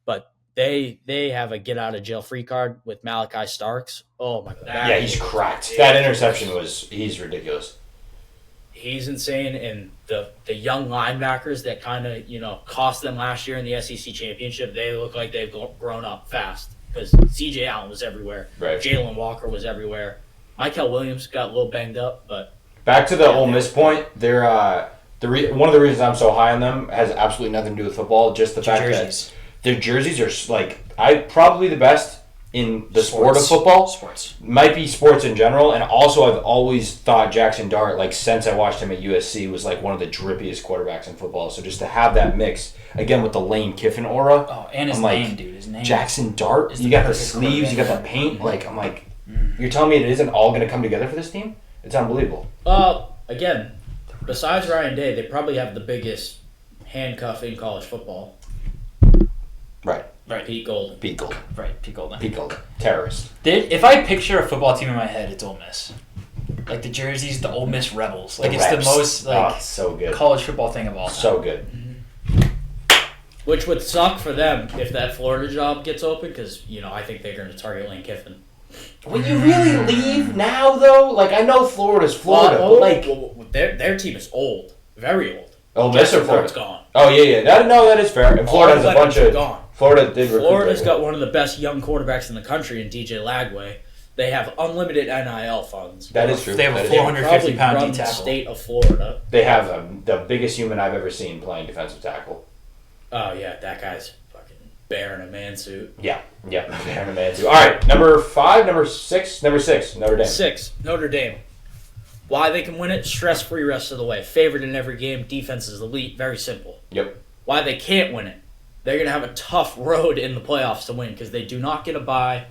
but they have a get-out-of-jail-free card with Malachi Starks. Oh, my God. Yeah, he's cracked. That interception he's ridiculous. He's insane, and the young linebackers that kind of, cost them last year in the SEC championship, they look like they've grown up fast because C.J. Allen was everywhere. Right. Jalen Walker was everywhere. Michael Williams got a little banged up, but... Back to the Ole Miss point, they're one of the reasons I'm so high on them has absolutely nothing to do with football, just the fact that their jerseys are probably the best in the sport of football. Sports. Might be sports in general, and also I've always thought Jackson Dart, since I watched him at USC, was one of the drippiest quarterbacks in football. So just to have that mix, again with the Lane Kiffin aura. Oh, and his name, dude. His name. Jackson Dart, you got the sleeves, you got the paint. You're telling me it isn't all going to come together for this team? It's unbelievable. Again, besides Ryan Day, they probably have the biggest handcuff in college football. Right. Pete Golden. Right, Pete Golden. Terrorist. If I picture a football team in my head, it's Ole Miss. The jerseys, the Ole Miss Rebels. It's the most so good. college football thing of all time. So good. Which would suck for them if that Florida job gets open because, I think they're going to target Lane Kiffin. Would you really leave now, though? I know Florida's Florida, but their team is old. Very old. Ole Miss or Florida's gone. Oh, yeah. That is fair. And Florida has a bunch of... Gone. Florida's got one of the best young quarterbacks in the country in DJ Lagway. They have unlimited NIL funds. That is true. They have a 450-pound D tackle. State of Florida. They have the biggest human I've ever seen playing defensive tackle. Oh, yeah. That guy's fucking bear in a man suit. Yeah. Bear in a man suit. All right. Number 6, Notre Dame. 6, Notre Dame. Why they can win it? Stress-free rest of the way. Favored in every game. Defense is elite. Very simple. Yep. Why they can't win it? They're going to have a tough road in the playoffs to win because they do not get a bye.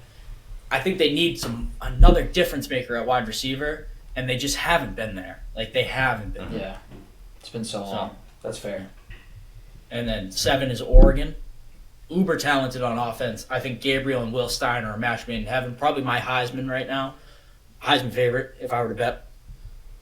I think they need another difference maker at wide receiver, and they just haven't been there. They haven't been there. Yeah. It's been so long. That's fair. And then 7 is Oregon. Uber talented on offense. I think Gabriel and Will Stein are a match made in heaven. Probably my Heisman right now. Heisman favorite, if I were to bet.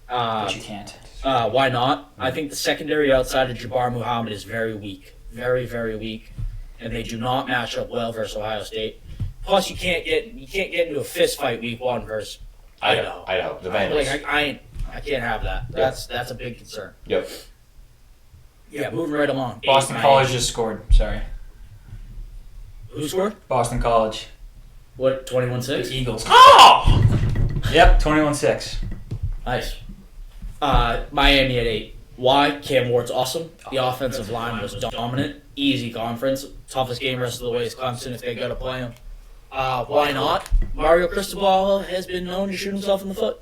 But you can't. Why not? I think the secondary outside of Jabbar Muhammad is very weak. Very, very weak. And they do not match up well versus Ohio State. Plus, you can't get into a fist fight week 1 versus Idaho. The Vandals. I can't have that. That's a big concern. Yep. Yeah, moving right along. Boston College just scored. Sorry. Who scored? Boston College. What, 21-6? The Eagles. Oh! Yep, 21-6. Nice. Miami at 8. Why? Cam Ward's awesome. The offensive line was dominant. Easy conference. Toughest game rest of the way is Clemson if they got to play him. Why not? Mario Cristobal has been known to shoot himself in the foot.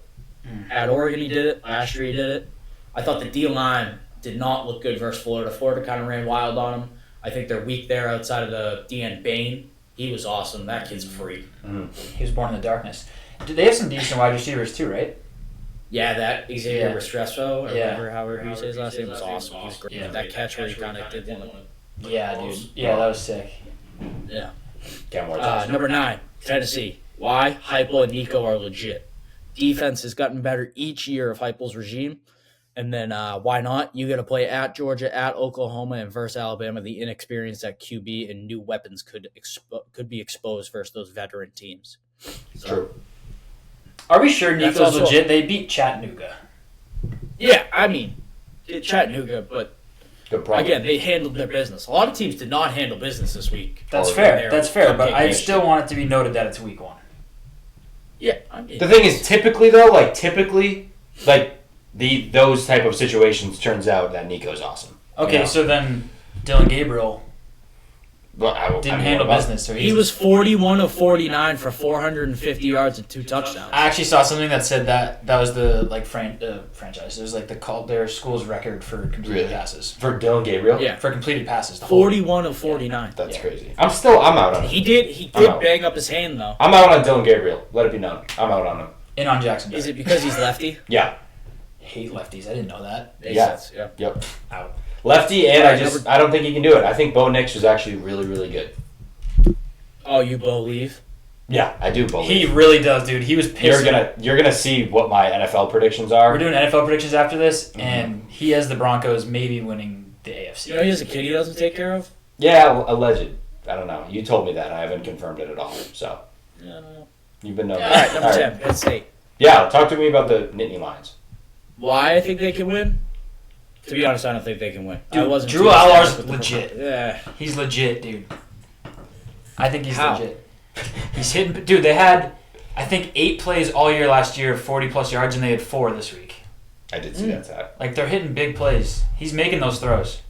At Oregon he did it. Last year he did it. I thought the D-line did not look good versus Florida. Florida kind of ran wild on him. I think they're weak there outside of the DN Bain. He was awesome. That kid's a freak. He was born in the darkness. They have some decent wide receivers too, right? Yeah, that Xavier Restrepo, or however you say his last name, was awesome. He was great. Yeah. That catch where he kind of did one. Yeah, dude. Yeah, that was sick. Yeah. Cam Ward's awesome. Number 9, Tennessee. Why? Heupel and Nico are legit. Defense has gotten better each year of Heupel's regime. And then why not? You got to play at Georgia, at Oklahoma, and versus Alabama. The inexperience at QB and new weapons could be exposed versus those veteran teams. So, True. Are we sure Nico's legit? They beat Chattanooga. Yeah, I mean, Chattanooga, but again, they handled their business. A lot of teams did not handle business this week. That's fair. But I still want it to be noted that it's week 1. Yeah, I mean, the thing is, typically, those type of situations turns out that Nico's awesome. Okay, so then Dylan Gabriel didn't handle business. So he was 41 of 49 for 450 yards and 2 touchdowns. I actually saw something that said that was the franchise. It was their school's record for completed passes. For Dylan Gabriel? Yeah. For completed passes. 41 of 49. That's crazy. I'm out on him. He did bang up his hand, though. I'm out on Dylan Gabriel. Let it be known. I'm out on him. In on Jackson. Is it because he's lefty? Yeah. I hate lefties. I didn't know that. Yeah. Yep. Out. Lefty, and I don't think he can do it. I think Bo Nix was actually really, really good. Oh, you believe? Yeah, I do believe. He really does, dude. He was pissing. You're gonna see what my NFL predictions are. We're doing NFL predictions after this, and he has the Broncos maybe winning the AFC. You know, he has a kid he doesn't take care of. Yeah, alleged. I don't know. You told me that. I haven't confirmed it at all. So. Yeah. You've been known. All right, number 10, Penn State. Yeah, talk to me about the Nittany Lions. Why I think they can win? To be honest, I don't think they can win. Dude, Drew Allar's legit. Yeah. He's legit, dude. I think he's legit. He's hitting. Dude, they had, I think, 8 plays all year last year, 40-plus yards, and they had 4 this week. I did see that stat. Like, they're hitting big plays. He's making those throws.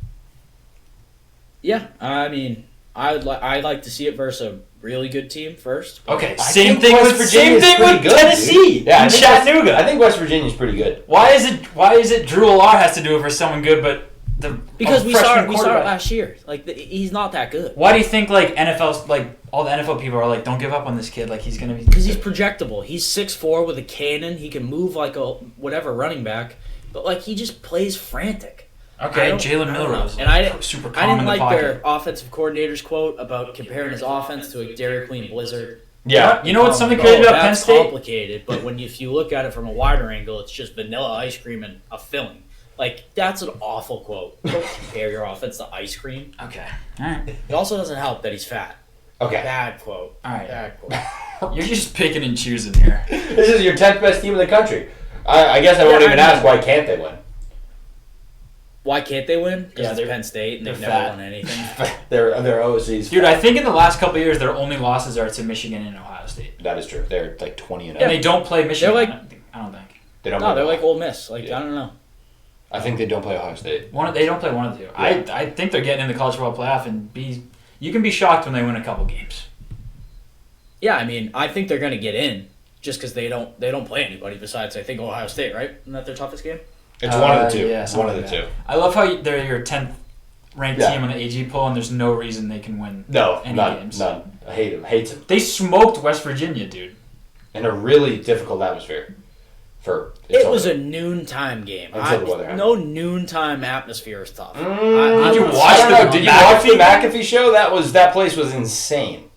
Yeah, I mean, I'd like to see it versus a really good team first. Okay, same thing with Tennessee. Yeah, and Chattanooga. I think West Virginia's pretty good. Why is it Drew Allar has to do it for someone good, but because we saw it last year. Like he's not that good. Why do you think like NFL's like all the NFL people are like, don't give up on this kid? Like he's gonna be because he's projectable. He's 6'4" with a cannon. He can move like a whatever running back, but like he just plays frantic. Okay, Jalen Milrose. And I didn't like their offensive coordinator's quote about comparing his offense to a Dairy Queen Blizzard. Yeah, you know what's something crazy about Penn State? That's complicated, but if you look at it from a wider angle, it's just vanilla ice cream and a filling. Like, that's an awful quote. Don't compare your offense to ice cream. Okay, all right. It also doesn't help that he's fat. Okay. Bad quote. All right. Bad quote. You're just picking and choosing here. This is your 10th best team in the country. I guess I won't even ask why can't they win. Why can't they win? Because it's Penn State and they've never won anything. they're OCs. Dude, I think in the last couple of years, their only losses are to Michigan and Ohio State. That is true. They're like 20-0. And they don't play Michigan. They're I don't think. They don't. No, they're like Ole Miss. Like I don't know. I think they don't play Ohio State. They don't play one of the two. Yeah. I think they're getting in the college football playoff and you can be shocked when they win a couple games. Yeah, I mean, I think they're going to get in just because they don't play anybody besides I think Ohio State, right? Isn't that their toughest game? It's one of the two. Yeah, one of the two. I love how they're your 10th ranked team on the AG poll, and there's no reason they can win any games. None. I hate them. Hates them. They smoked West Virginia, dude. In a really difficult atmosphere. It was a noontime game. No noontime atmosphere is tough. Did you watch the McAfee show? That place was insane.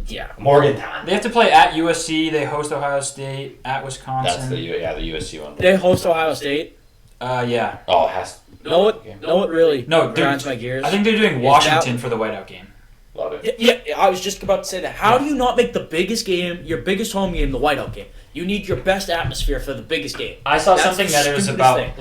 Yeah. Morgantown. They have to play at USC. They host Ohio State at Wisconsin. That's the USC one. They host Ohio State. Yeah. Oh, it has. No, it really grinds my gears. I think they're doing Washington for the whiteout game. Love it. Yeah, I was just about to say that. How do you not make the biggest game, your biggest home game, the whiteout game? You need your best atmosphere for the biggest game. I saw something that it was about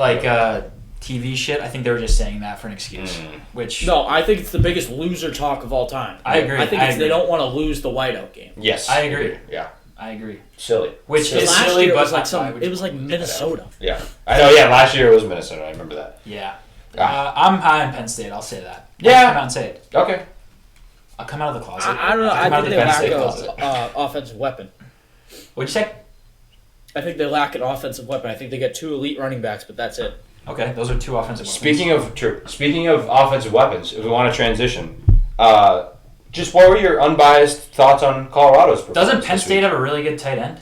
TV shit. I think they were just saying that for an excuse. Which no, I think it's the biggest loser talk of all time. I agree. I think they don't want to lose the whiteout game. Yes, I agree. Yeah, I agree. Silly. Which is last silly, year but it was like Minnesota. Yeah, I know. Yeah, last year it was Minnesota. I remember that. Yeah. I'm high on Penn State. I'll say that. Yeah. I'll come out and say it. Okay. I'll come out of the closet. I don't know. I think they lack an offensive weapon. What'd you say? I think they lack an offensive weapon. I think they got 2 elite running backs, but that's it. Okay, those are 2 offensive weapons. Speaking of offensive weapons, if we want to transition, just what were your unbiased thoughts on Colorado's performance? Doesn't Penn State have a really good tight end?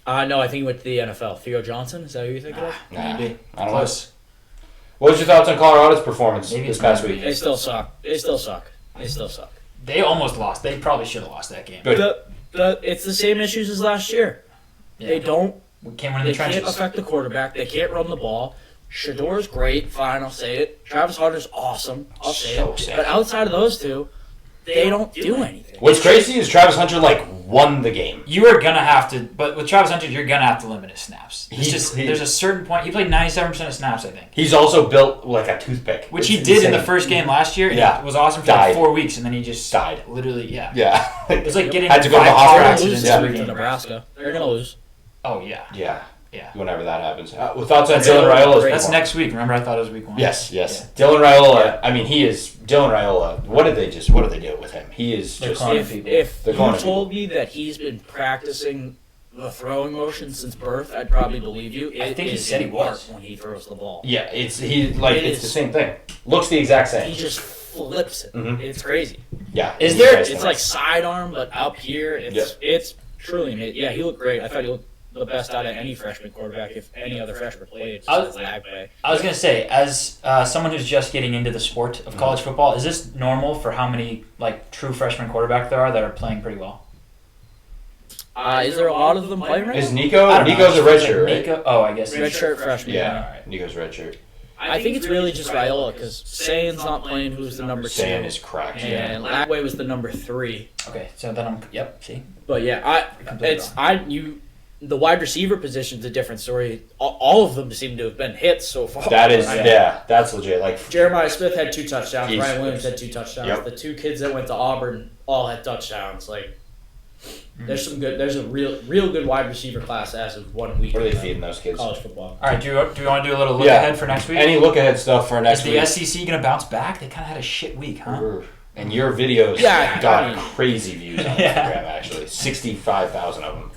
No, I think he went to the NFL. Theo Johnson, is that who you think of? Maybe. I don't know. What was your thoughts on Colorado's performance this past week? They still suck. They almost lost. They probably should have lost that game. It's the same issues as last year. Yeah. They can't affect the quarterback. They can't run the ball. Shador's great. Fine, I'll say it. Travis Hunter's awesome. I'll say it. But outside of those two, they don't do anything. What's crazy is Travis Hunter won the game. You are gonna have to, but with Travis Hunter, you're gonna have to limit his snaps. There's a certain point. He played 97% of snaps, I think. He's also built like a toothpick, which he did in the first game last year. Yeah, it was awesome for 4 weeks, and then he just died. Literally, yeah. It was like getting had to go to the hospital. To Nebraska, they're gonna lose. Oh yeah. Yeah. Whenever that happens. With thoughts on Dylan Raiola. That's next week. Remember, I thought it was week 1. Yes. Yeah. Dylan Raiola. I mean, Dylan Raiola. What did they do with him? He is just. If you told me that he's been practicing the throwing motion since birth, I'd probably believe you. I think he said he was when he throws the ball. Yeah, it's the same thing. Looks the exact same. He just flips it. Mm-hmm. It's crazy. Yeah. It's like sidearm, but up here. It's truly amazing. Yeah, he looked great. I thought he looked the best out of any freshman quarterback if any other freshman played. I was going to say, as someone who's just getting into the sport of college football, is this normal for how many like true freshman quarterbacks there are that are playing pretty well? Is there a lot of them playing right now? Is Nico? Nico's a redshirt, right? Nico, oh, I guess. Redshirt freshman. Yeah, right. Nico's redshirt. I think it's really just Raiola because Sayan's not playing. Who's the number 2? Sayan is cracked. And Lagway was the number 3. Okay, so then see. But yeah, the wide receiver position's a different story. All of them seem to have been hits so far. That is, that's legit. Like Jeremiah Smith had 2 touchdowns. Ryan Williams had 2 touchdowns. Yep. The 2 kids that went to Auburn all had touchdowns. Like, there's a real good wide receiver class as of 1 week. What are they feeding those kids? College football. All right, do we want to do a little look ahead for next week? Any look ahead stuff for next week? Is the SEC going to bounce back? They kind of had a shit week, huh? And your videos got crazy views on Instagram, actually. 65,000 of them.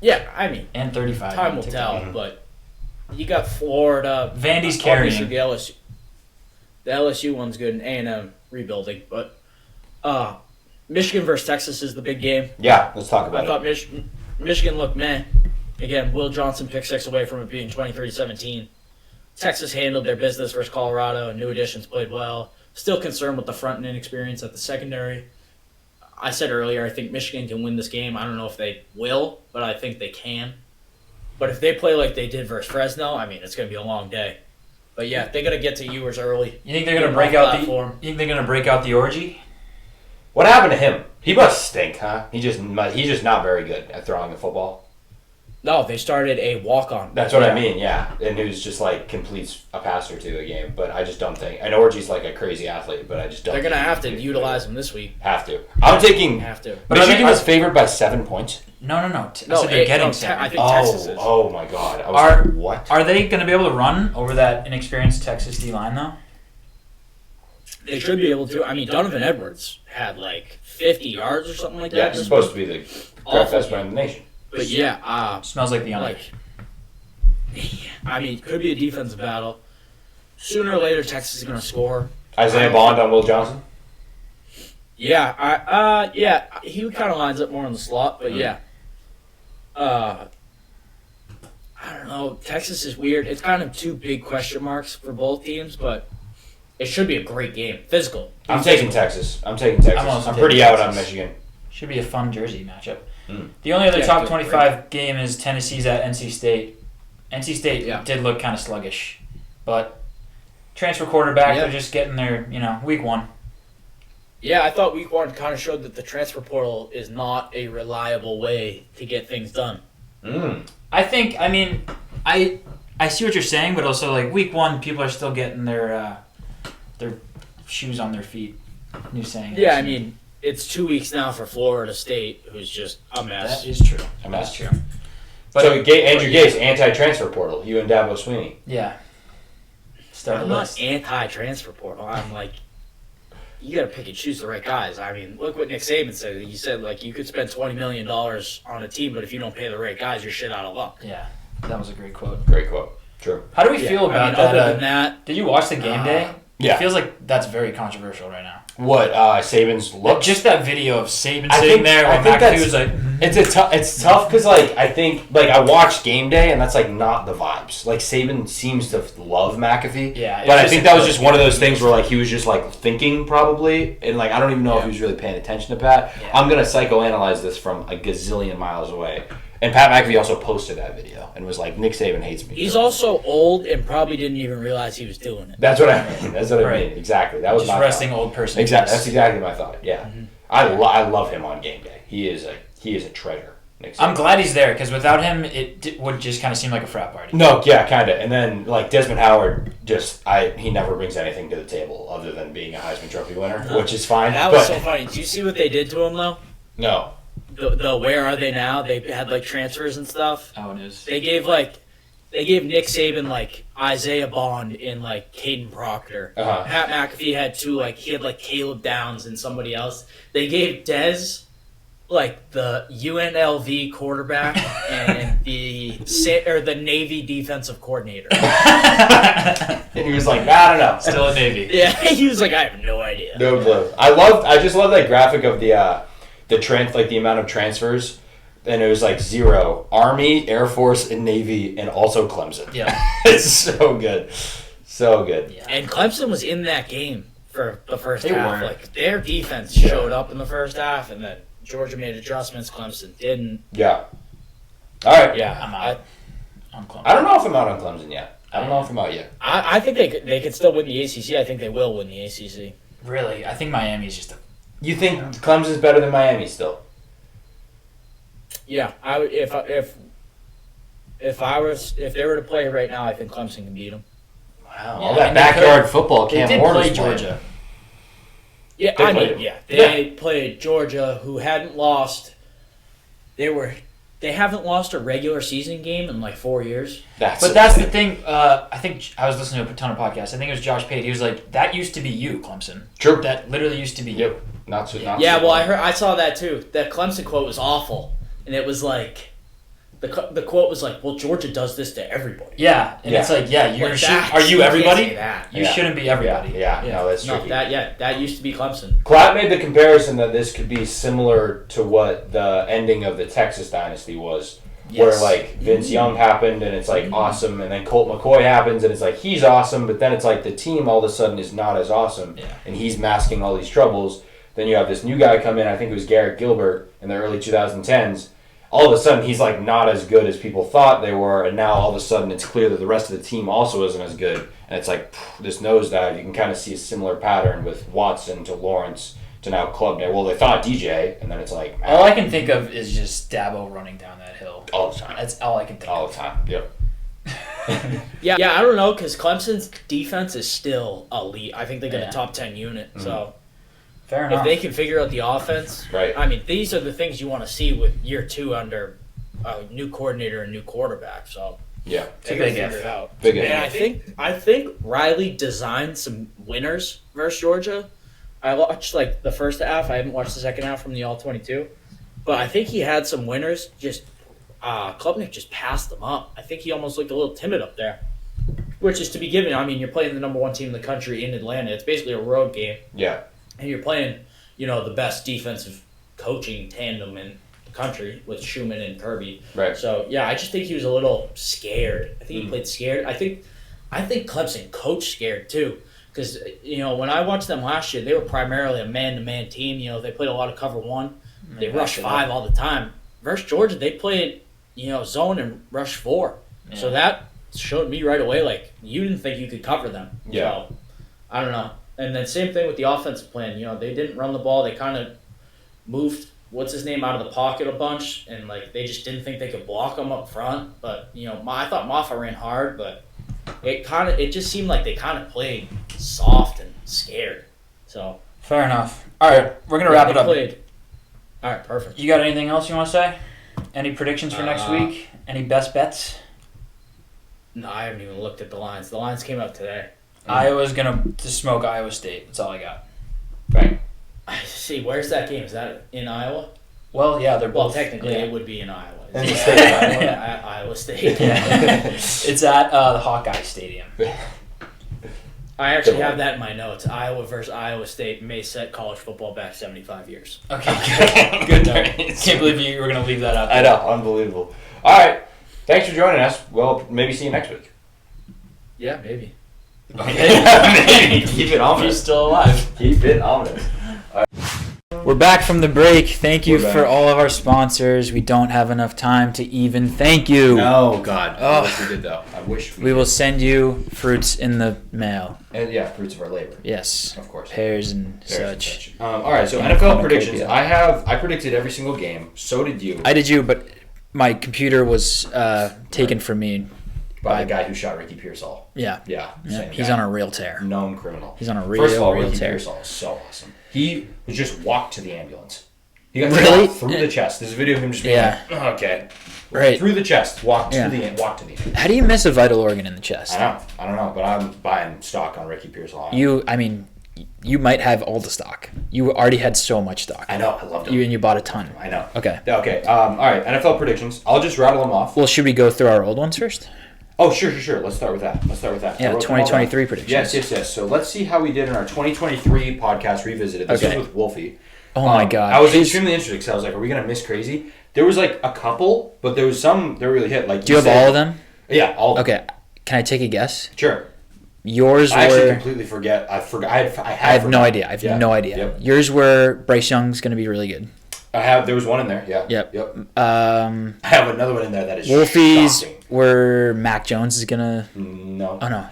Yeah, I mean. And 35. Time will tell, but you got Florida. Vandy's carrying. The LSU one's good and A&M rebuilding, but Michigan versus Texas is the big game. Yeah, let's talk about it. I thought Michigan looked meh. Again, Will Johnson picked 6 away from it being 23-17. Texas handled their business versus Colorado, and new additions played well. Still concerned with the front and inexperience at the secondary. I said earlier, I think Michigan can win this game. I don't know if they will, but I think they can. But if they play like they did versus Fresno, I mean, it's going to be a long day. But yeah, they got to get to Ewers early. You think they're going to break out the orgy? What happened to him? He must stink, huh? He's just not very good at throwing the football. No, they started a walk-on. That's what I mean, yeah. And who's just like completes a pass or two a game, but I just don't think. I know Orgy's like a crazy athlete, but I just don't. They're gonna have to utilize him this week. Have to. I'm taking. Have to. But Michigan is favored by 7 points. No. I said they're getting 7. I think Texas is. Oh my God! I was like, what? Are they going to be able to run over that inexperienced Texas D line though? They should be able to. I mean, Donovan Edwards had like 50 yards or something like that. Yeah, he's supposed to be the best player in the nation. But yeah, smells like the under. I mean, it could be a defensive battle. Sooner or later, Texas is going to score. Isaiah Bond on Will Johnson. Yeah, he kind of lines up more in the slot, but yeah. I don't know. Texas is weird. It's kind of 2 big question marks for both teams, but it should be a great game. Physical. I'm taking Texas. I'm pretty out on Michigan. Should be a fun Jersey matchup. The only other top 25 game is Tennessee's at NC State. NC State did look kind of sluggish, but transfer quarterback, they're just getting their, week 1. Yeah, I thought week 1 kind of showed that the transfer portal is not a reliable way to get things done. I see what you're saying, but also like week 1, people are still getting their shoes on their feet. New saying. Yeah, I mean, it's 2 weeks now for Florida State, who's just a mess. That is true. That's true. But so Andrew Gase, anti-transfer portal. You and Dabo Swinney. Yeah. I'm not anti-transfer portal. I'm like, you got to pick and choose the right guys. I mean, look what Nick Saban said. He said, like, you could spend $20 million on a team, but if you don't pay the right guys, you're shit out of luck. Yeah, that was a great quote. Great quote. True. How do we feel about that? Other than that? Did you watch the game day? Yeah. It feels like that's very controversial right now. What, Saban's look? Just that video of Saban sitting there when McAfee was like... It's tough because, like, I think... Like, I watched game day, and that's, like, not the vibes. Like, Saban seems to love McAfee. Yeah. But I think that was just one of those things where, like, he was just, like, thinking, probably. And, like, I don't even know if he was really paying attention to Pat. Yeah. I'm going to psychoanalyze this from a gazillion miles away. And Pat McAfee also posted that video and was like, Nick Saban hates me. He's also old and probably didn't even realize he was doing it. That's what I mean. I mean. Exactly. That was just my resting thought. Old person. Exactly. That's exactly my thought. Yeah. Mm-hmm. I love him on game day. He is a treasure. Nick Saban. I'm glad he's there because without him, it would just kind of seem like a frat party. No, yeah, kind of. And then like Desmond Howard, he never brings anything to the table other than being a Heisman Trophy winner, which is fine. That was so funny. Did you see what they did to him though? No. The where are they now? They had like transfers and stuff. Oh, it is. They gave Nick Saban like Isaiah Bond and like Caden Proctor. Uh-huh. Pat McAfee had 2 he had like Caleb Downs and somebody else. They gave Dez like the UNLV quarterback and the Navy defensive coordinator. And he was like, I don't know. Still a Navy. Yeah, he was like, I have no idea. No clue. I just love that graphic of the amount of transfers And it was like 0. Army, Air Force, and Navy, and also Clemson. Yeah. It's so good. So good. Yeah. And Clemson was in that game for the first They half. were. Like, their defense showed up in the first half, and then Georgia made adjustments. Clemson didn't. Yeah. All right. Yeah. I'm out on Clemson. I don't know if I'm out on Clemson yet. I don't know if I'm out yet. I think they could still win the ACC. I think they will win the ACC. Really? I think Miami's just a... You think Clemson's better than Miami still? Yeah, I would if they were to play right now, I think Clemson can beat them. Wow. Yeah, All I that mean, backyard football. They Cam did Warner's play playing. Georgia. Yeah, They I played mean, them. yeah, they played Georgia, who hadn't lost. They haven't lost a regular season game in like 4 years. But that's the thing. I think I was listening to a ton of podcasts. I think it was Josh Pate. He was like, "That used to be you, Clemson. True. That literally used to be you." Not so. Yeah, well, I saw that too. That Clemson quote was awful, and it was like, the quote was like, "Well, Georgia does this to everybody." Yeah, and it's like, yeah, Like are you can't everybody? say that. You shouldn't be everybody. Yeah. No, that's tricky. That used to be Clemson. Clapp made the comparison that this could be similar to what the ending of the Texas dynasty was. Where Yes. like Vince Young happened and it's like awesome, and then Colt McCoy happens and it's like he's awesome, but then it's like the team all of a sudden is not as awesome, and he's masking all these troubles. Then you have this new guy come in, I think it was Garrett Gilbert in the early 2010s. All of a sudden he's like not as good as people thought they were, and now all of a sudden it's clear that the rest of the team also isn't as good, and it's like this nosedive. You can kind of see a similar pattern with Watson to Lawrence to now Klubnik. Well, they thought DJ, and then it's like man, All I can think of is just Dabo running down that hill. all the time. That's all I can think All of. the time. Yep. Yeah, I don't know, because Clemson's defense is still elite. I think they get a top 10 unit. So Fair if enough. they can figure out the offense, Right. I mean, these are the things you want to see with year 2 under a new coordinator and new quarterback. So Yeah. they a gotta big figure if. it out. Big And if. I think Riley designed some winners versus Georgia. I watched like the first half. I haven't watched the second half from the All 22, but I think he had some winners. Just Klubnik just passed them up. I think he almost looked a little timid up there, which is to be given. I mean, you're playing the number 1 team in the country in Atlanta. It's basically a road game, Yeah. and you're playing, the best defensive coaching tandem in the country with Schumann and Kirby. Right. So yeah, I just think he was a little scared. I think he played scared. I think Clemson coached scared too. Because, when I watched them last year, they were primarily a man-to-man team. They played a lot of cover 1. They rushed 5 all the time. Versus Georgia, they played, zone and rush 4. Yeah. So that showed me right away, like, you didn't think you could cover them. Yeah. So, I don't know. And then same thing with the offensive plan. They didn't run the ball. They kind of moved, what's-his-name, out of the pocket a bunch. And, like, they just didn't think they could block him up front. But, I thought Moffa ran hard, but it just seemed like they kind of played soft and scared. So Fair enough. All right, we're gonna wrap it up. All right, perfect. You got anything else you want to say? Any predictions for next week? Any best bets? No, I haven't even looked at the lines. The lines came out today. Iowa's gonna smoke Iowa State. That's all I got. Right. See, where's that game? Is that in Iowa? Well, yeah, they're Well, both. technically, yeah. it would be in Iowa. In the state of Iowa. At Iowa State. Yeah. It's at the Hawkeye Stadium. I actually have that in my notes. Iowa versus Iowa State may set college football back 75 years. Okay, good note. Can't believe you were gonna leave that out. I know, unbelievable. All right, thanks for joining us. Well, maybe see you next week. Yeah, maybe. Maybe. Keep it He's ominous. still alive. Keep it ominous. We're back from the break. Thank you We're back. for all of our sponsors. We don't have enough time to even thank you. No, God. Oh. I wish we did, though. I wish We will send you fruits in the mail. And yeah, fruits of our labor. Yes. Of course. Pears and Pears and such. All right, so And NFL predictions. cornucopia. I predicted every single game. So did you. I did you, but my computer was taken from me. By the guy who shot Ricky Pearsall. Yeah. Yeah. Yeah, same he's guy. on a real tear. Known criminal. He's on a First of all, real Ricky tear. Pearsall is so awesome. He was just walked to the ambulance. He got Really? shot through the chest. There's a video of him just being Yeah. like, oh, okay. Right. Through the chest, walked Yeah. to the ambulance. How do you miss a vital organ in the chest? I don't know, but I'm buying stock on Ricky Pearsall. You might have all the stock. You already had so much stock. I know, I loved him. You bought a ton. I know. Okay. Okay. All right. NFL predictions. I'll just rattle them off. Well, should we go through our old ones first? Oh, sure. Let's start with that. Yeah, I wrote them all 2023 down. predictions. Yes. So let's see how we did in our 2023 podcast revisited. This Okay. is with Wolfie. Oh my God. I was extremely interested because I was like, are we going to miss crazy? There was like a couple, but there was some that really hit. Like, do you have all of them? Yeah, all of them. Okay. Can I take a guess? Sure. Yours were... I actually completely forget. I have no idea. I have no idea. Yep. Yours were Bryce Young's going to be really good. There was one in there, yeah. Yep. I have another one in there that is Wolfie's shocking. where Mac Jones is going to... No. Oh, no.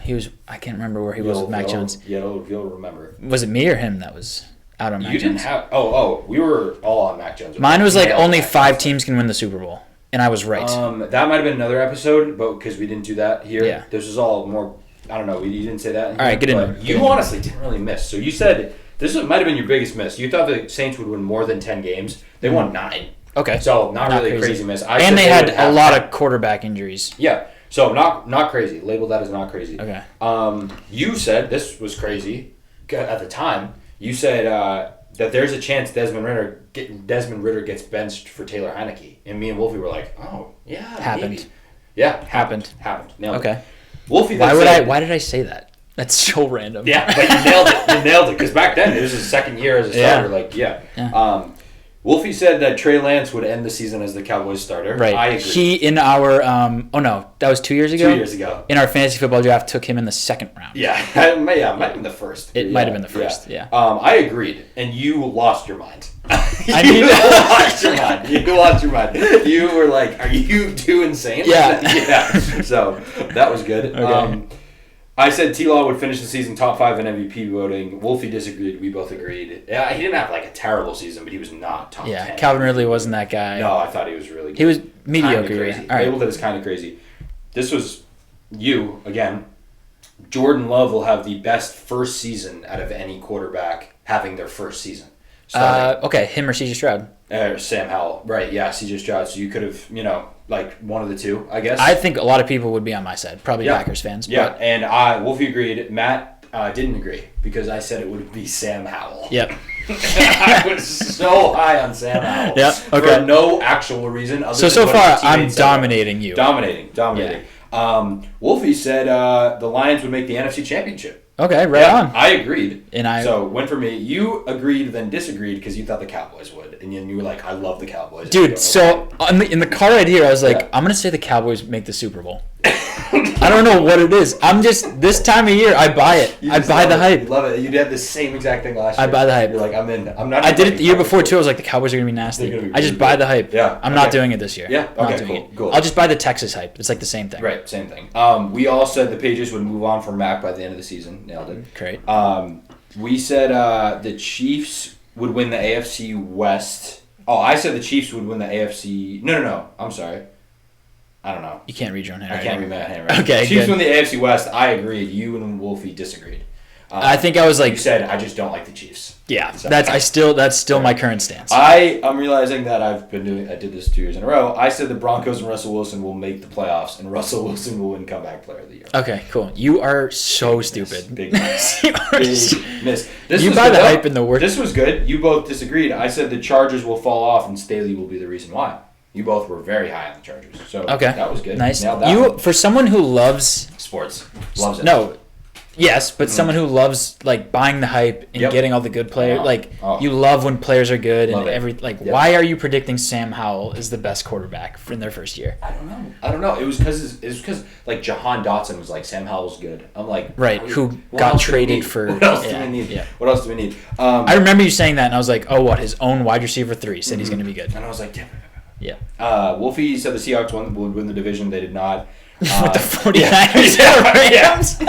I can't remember where he was with Mac Jones. You'll remember. Was it me or him that was out on Mac Jones? You didn't have... Oh, we were all on Mac Jones. Mine was like only 5 teams can win the Super Bowl. And I was right. That might have been another episode, but because we didn't do that here. Yeah. This was all more... I don't know. You didn't say that. All right, get into it. You honestly didn't really miss. So you said... This might have been your biggest miss. You thought the Saints would win more than 10 games. They won 9. Okay. So not really a crazy miss. And they had a lot of quarterback injuries. Yeah. So not crazy. Label that as not crazy. Okay. You said this was crazy at the time. You said that there's a chance Desmond Ritter gets benched for Taylor Heineke, and me and Wolfie were like, oh yeah, happened. Maybe. Yeah, happened. Nailed okay. It. Wolfie. Why did I say that? That's so random. Yeah, but you nailed it. Because back then, it was his second year as a starter. Yeah. Wolfie said that Trey Lance would end the season as the Cowboys starter. Right. I agree. He, in our, that was 2 years ago? 2 years ago. In our fantasy football draft, took him in the second round. Yeah. It might have been the first. It might have been the first, yeah. I agreed, and you lost your mind. You lost your mind. You were like, are you too insane? Yeah. Yeah. So, that was good. Okay. I said T-Law would finish the season top 5 in MVP voting. Wolfie disagreed. We both agreed. Yeah, he didn't have like a terrible season, but he was not top 10. Yeah, Calvin Ridley wasn't that guy. No, I thought he was really good. He was mediocre. Kinda crazy. All right. Labeled it as kind of crazy. This was you, again. Jordan Love will have the best first season out of any quarterback having their first season. Okay, him or C.J. Stroud? Sam Howell. Right, yeah, C.J. Stroud. So you could have, like one of the two, I guess. I think a lot of people would be on my side. Probably Packers fans. Yeah, and Wolfie agreed. Matt didn't agree because I said it would be Sam Howell. Yep. I was so high on Sam Howell. Yep, okay. For no actual reason other than so far, I'm dominating you. Dominating. Yeah. Wolfie said the Lions would make the NFC Championship. Okay, on. I agreed. So went for me. You agreed, then disagreed because you thought the Cowboys would, and you were like, "I love the Cowboys." Dude, so in the car right here, I was like, I'm gonna say the Cowboys make the Super Bowl. I don't know what it is. I'm just this time of year, I buy it. I buy the hype. You love it. You did the same exact thing last year. I buy the hype. You're like, I'm in. I'm not. I did it the year before too. I was like, the Cowboys are gonna be nasty. I just buy the hype. Yeah. I'm not doing it this year. Yeah. Okay. Cool. I'll just buy the Texas hype. It's like the same thing. Right. Same thing. We all said the Patriots would move on from Mac by the end of the season. Nailed it. Great. We said the Chiefs would win the AFC West. Oh, I said the Chiefs would win the AFC. No. I'm sorry. I don't know. You can't read your own handwriting. I can't read my handwriting. Okay, Chiefs good. win the AFC West. I agreed. You and Wolfie disagreed. I think I was like... You said, I just don't like the Chiefs. Yeah, that's still my current stance. I'm realizing that I did this 2 years in a row. I said the Broncos and Russell Wilson will make the playoffs, and Russell Wilson will win Comeback Player of the Year. Okay, cool. You are so Big stupid. Big miss. Big miss. You buy the hype in the worst. This was good. You both disagreed. I said the Chargers will fall off, and Staley will be the reason why. You both were very high on the Chargers. So that was good. Nice. Nailed that one. For someone who loves sports, loves it. No. Yes, but someone who loves like buying the hype and getting all the good players, you love when players are good and why are you predicting Sam Howell is the best quarterback in their first year? I don't know. It was because like Jahan Dotson was like Sam Howell's good. I'm like who got traded for what else do we need? Yeah. What else do we need? I remember you saying that and I was like, oh, what, his own wide receiver 3 said he's going to be good. And I was like, yeah. Wolfie said the Seahawks would win the division. They did not. With the 49ers and Rams?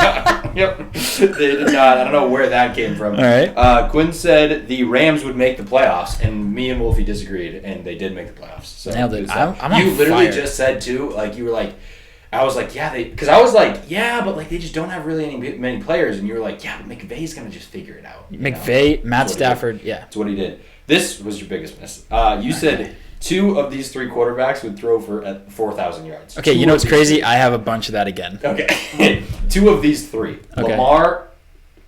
Yep. They did not. I don't know where that came from. All right. Quinn said the Rams would make the playoffs, and me and Wolfie disagreed, and they did make the playoffs. So nailed it. I'm you on literally fire. just said, too, like, you were like, I was like, yeah, because I was like, yeah, but like they just don't have really many players, and you were like, yeah, but McVay's going to just figure it out. McVay, Matt Stafford, yeah. That's what he did. This was your biggest miss. You said 2 of these 3 quarterbacks would throw for 4,000 yards. Okay, you know what's crazy? I have a bunch of that again. Okay. 2 of these 3. Okay. Lamar,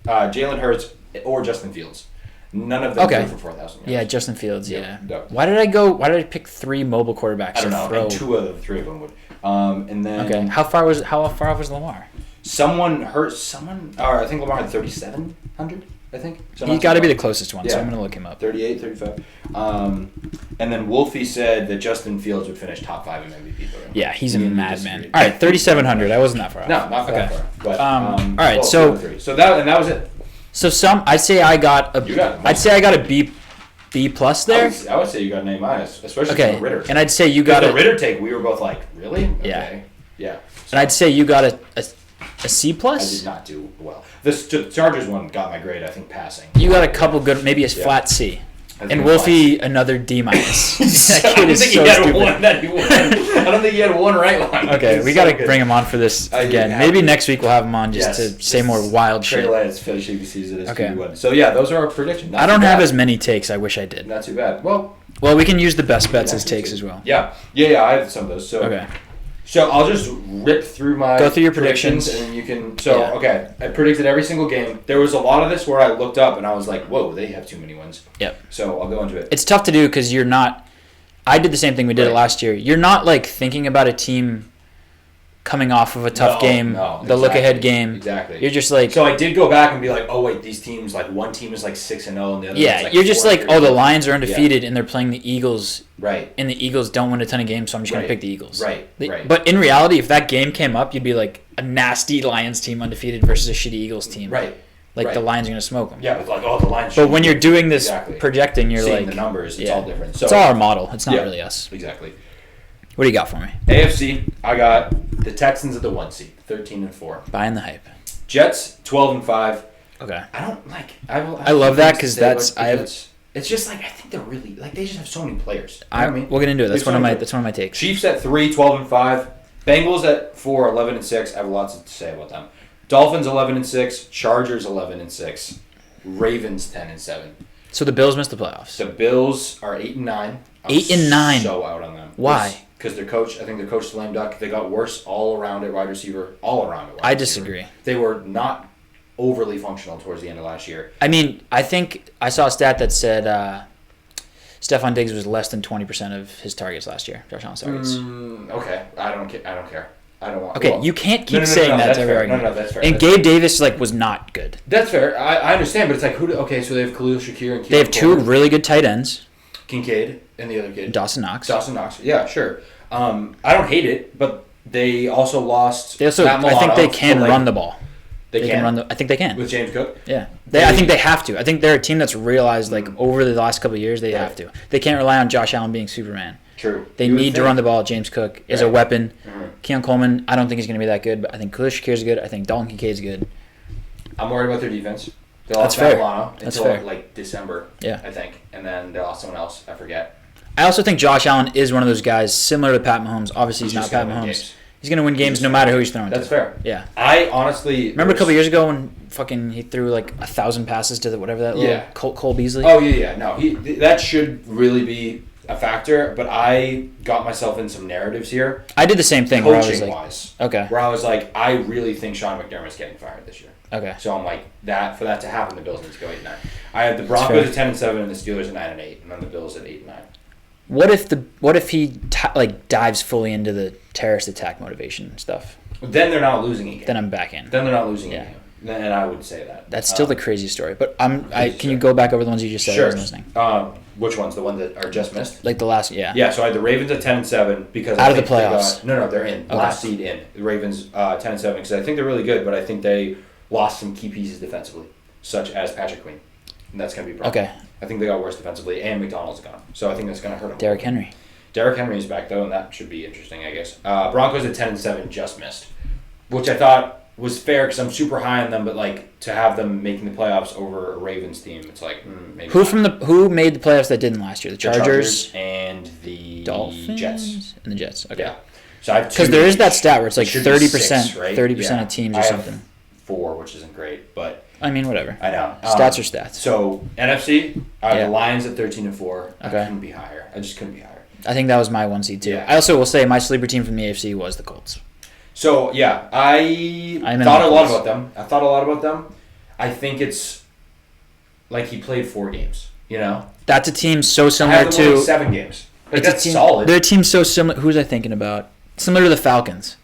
Jalen Hurts, or Justin Fields. None of them threw for 4,000 yards. Yeah, Justin Fields, yeah. Yep. Why did I pick 3 mobile quarterbacks I don't know. throw? And 2 of the 3 of them would. And then... Okay. How far off was Lamar? Someone hurt someone... Or I think Lamar had 3,700, I think. He's got to be the closest one, so I'm going to look him up. 38, 35. And then Wolfie said that Justin Fields would finish top 5 in MVP voting. Yeah, he's a madman. All right, 3,700. I wasn't that far off. No, not that far. But, all right, so that was it. So I'd say I got a B plus there. I would say you got an A-, especially from the Ritter take. And I'd say you got the Ritter take. We were both like, really? Okay. Yeah. So, and I'd say you got a C plus. I did not do well. The Chargers one got my grade. I think passing. You got a couple good, maybe a flat C. And Wolfie another D minus. That kid is so stupid. I don't think he had one right one. Okay, we got to bring him on for this again. Maybe next week we'll have him on just to say more wild shit. Finishing the season as QB1. So yeah, those are our predictions. I don't have as many takes. I wish I did. Not too bad. Well, we can use the best bets as takes as well. Yeah. I have some of those. So okay. So I'll just rip through your predictions and then you can. So okay, I predicted every single game. There was a lot of this where I looked up and I was like, "Whoa, they have too many wins." Yep. So I'll go into it. It's tough to do because you're not. I did the same thing we did it last year. You're not like thinking about a team coming off of a tough game, the look ahead game. Exactly. You're just like. So I did go back and be like, "Oh wait, these teams like one team is like 6-0 and the other one's like you're just like, oh, the Lions are undefeated and they're playing the Eagles. Right. And the Eagles don't win a ton of games, so I'm just going to pick the Eagles. Right. But in reality, if that game came up, you'd be like a nasty Lions team undefeated versus a shitty Eagles team. Right. Like the Lions are going to smoke them. Yeah, but like, the Lions. But when you're doing this projecting, you're seeing like the numbers. It's all different. So it's all our model. It's not really us. Exactly. What do you got for me? AFC, I got the Texans at the 1 seed, 13-4. Buying the hype. Jets 12-5. Okay. I don't like. I love that because It's just like I think they're really like they just have so many players. You know what I mean? We'll get into it. That's one of my takes. Chiefs at 3, 12-5. Bengals at 4, 11-6. I have lots to say about them. Dolphins 11-6. Chargers 11-6. Ravens 10-7. So the Bills missed the playoffs. The Bills are 8-9. 8-9. So out on them. Why? Because their coach, I think their coach lame duck. They got worse all around at wide receiver. I disagree. They were not overly functional towards the end of last year. I mean, I think I saw a stat that said Stephon Diggs was less than 20% of his targets last year. Josh Allen's targets. Okay, I don't care. I don't want. Okay, well, you can't keep saying that to every argument. No, that's fair. And Gabe Davis was not good. That's fair. I understand, but it's like okay, so they have Khalil Shakir and they have two really good tight ends. Kincaid and the other kid. Dawson Knox. Yeah, sure. I don't hate it, but they also lost. I think they can run the ball. They can run I think they can. With James Cook? Yeah. I think they have to. I think they're a team that's realized over the last couple of years they have to. They can't rely on Josh Allen being Superman. True. They need to run the ball. James Cook is a weapon. Keon Coleman, I don't think he's going to be that good, but I think Khalil Shakir's good. I think Dalton Kincaid's good. I'm worried about their defense. They That's lost fair. until December, I think. And then they lost someone else. I forget. I also think Josh Allen is one of those guys similar to Pat Mahomes. Obviously, he's not Pat Mahomes. He's going to win games no matter who he's throwing to. That's fair. Yeah. I honestly... Remember a couple years ago when he threw 1,000 passes to whatever that little Cole Beasley? Oh, yeah. No, that should really be a factor, but I got myself in some narratives here. I did the same thing. Coaching-wise. Okay. Where I was like, I really think Sean McDermott's getting fired this year. Okay. So I'm like, for that to happen, the Bills need to go 8-9. I had the Broncos at 10-7 and the Steelers at 9-8, and then the Bills at 8-9. What if he dives fully into the terrorist attack motivation stuff? Then they're not losing a game. Then I'm back in. Then they're not losing a game. Then I would say that. That's still the crazy story. But can you go back over the ones you just said? Sure. I wasn't listening. Which ones? The ones that are just missed? The last, yeah. Yeah, so I had the Ravens at 10-7 because out of the playoffs. They're in. Okay. Last seed in. The Ravens 10-7 because I think they're really good, but I think they lost some key pieces defensively, such as Patrick Queen. And that's going to be a problem. Okay. I think they got worse defensively, and McDonald's gone. So I think that's going to hurt them. Derrick Henry. Derrick Henry is back, though, and that should be interesting, I guess. Broncos at 10-7 just missed, which I thought was fair because I'm super high on them, but to have them making the playoffs over a Ravens team, it's maybe. Who made the playoffs that didn't last year? The Chargers and the Dolphins Jets and the Jets. Okay. Yeah. So because there is that stat where it's 30%, right? 30% of teams or something. 4, which isn't great, but I mean whatever. I know stats are stats. So NFC, the Lions at 13-4. Okay. I couldn't be higher. I just couldn't be higher. I think that was my 1 seed too. Yeah. I also will say my sleeper team from the AFC was the Colts. So yeah, I thought a lot about them. I think it's he played 4 games. That's a team so similar to 7 games. That's solid. They're a team so similar. Who's I thinking about? Similar to the Falcons.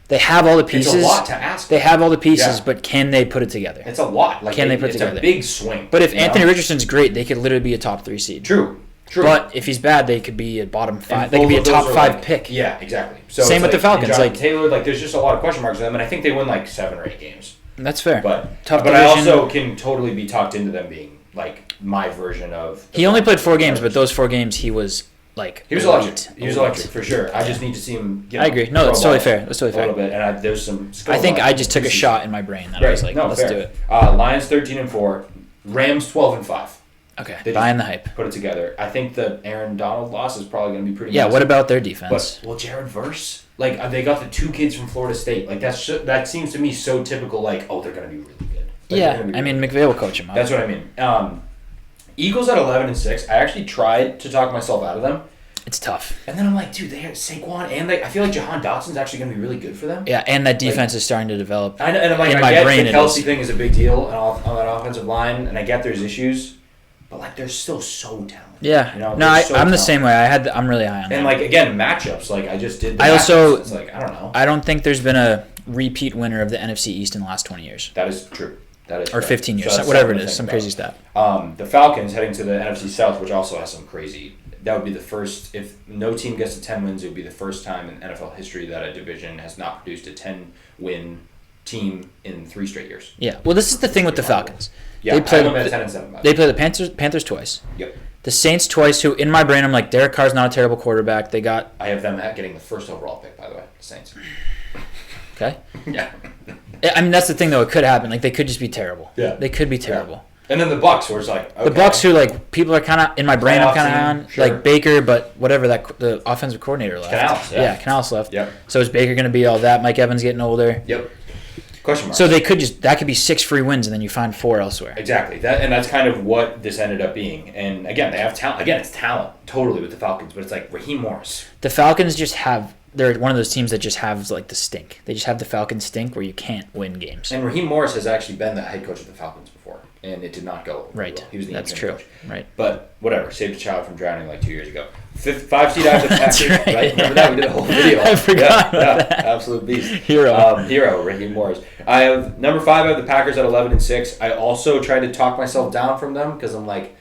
They have all the pieces. It's a lot to ask. They have all the pieces, but can they put it together? It's a lot. Can they put it together? It's a big swing. But if Anthony Richardson's great, they could literally be a top 3 seed. True. True. But if he's bad, they could be a bottom 5. And They could be a top 5 like, pick. Yeah, exactly. So same with the Falcons. Like Taylor, like there's just a lot of question marks with them, and I think they win like 7 or 8 games. That's fair. But I also can totally be talked into them being like my version of. He only played 4 games, but those 4 games he was like. He was electric. He was electric for sure. I just need to see him. I agree. No, that's totally fair. That's totally fair. A little bit, and there's some. I think I just took a shot in my brain that I was like, let's do it. Lions 13-4, Rams 12-5. Okay, buying the hype. Put it together. I think the Aaron Donald loss is probably going to be pretty. Yeah. Massive. What about their defense? But Jared Verse, like they got the 2 kids from Florida State. Like that seems to me so typical. Like they're going to be really good. Like, yeah, I mean McVay will coach him up. That's what I mean. Eagles at 11-6. I actually tried to talk myself out of them. It's tough. And then I'm like, dude, they have Saquon, and I feel like Jahan Dotson's actually going to be really good for them. Yeah, and that defense is starting to develop. I know, and I'm like, I get the Kelsey thing is a big deal on that offensive line, and I get there's issues, but like they're still so talented. Yeah, you know, I'm the same way. I'm really high on them. And like again, matchups. Like I just did. It's like I don't know. I don't think there's been a repeat winner of the NFC East in the last 20 years. That is true. That is or 15 years, so whatever it is, some crazy stat. The Falcons heading to the NFC South, which also has some crazy. That would be the first. If no team gets to 10 wins, it would be the first time in NFL history that a division has not produced a 10-win team in 3 straight years. Yeah. Well, this is the thing with the Falcons. Yeah, they play them at 10-7. They play the Panthers twice. Yep. The Saints twice. Who in my brain I'm like Derek Carr's not a terrible quarterback. They got. I have them getting the first overall pick, by the way. The Saints. Okay. Yeah. I mean that's the thing though. It could happen. Like they could just be terrible. Yeah. They could be terrible. Yeah. And then the Bucs, where it's like okay. The Bucs, who like people are kind of in my brain, I'm kind of on sure. like Baker, but whatever the offensive coordinator left. Canales left. Yep. So is Baker going to be all that? Mike Evans getting older. Yep. Question mark. So they could that could be 6 free wins, and then you find 4 elsewhere. Exactly. That's kind of what this ended up being. And again, they have talent. Again, it's talent totally with the Falcons, but it's like Raheem Morris. The Falcons just have. They're one of those teams that just have like the stink. They just have the Falcons stink where you can't win games. And Raheem Morris has actually been the head coach of the Falcons before, and it did not go right. Well. He was the That's true. coach. Right. But whatever, saved a child from drowning like 2 years ago. 5 seed out of the Packers, right? Remember that? We did a whole video. I forgot about that. Absolute beast. Hero, Raheem Morris. I have number 5. I have the Packers at 11-6. I also tried to talk myself down from them because I'm like.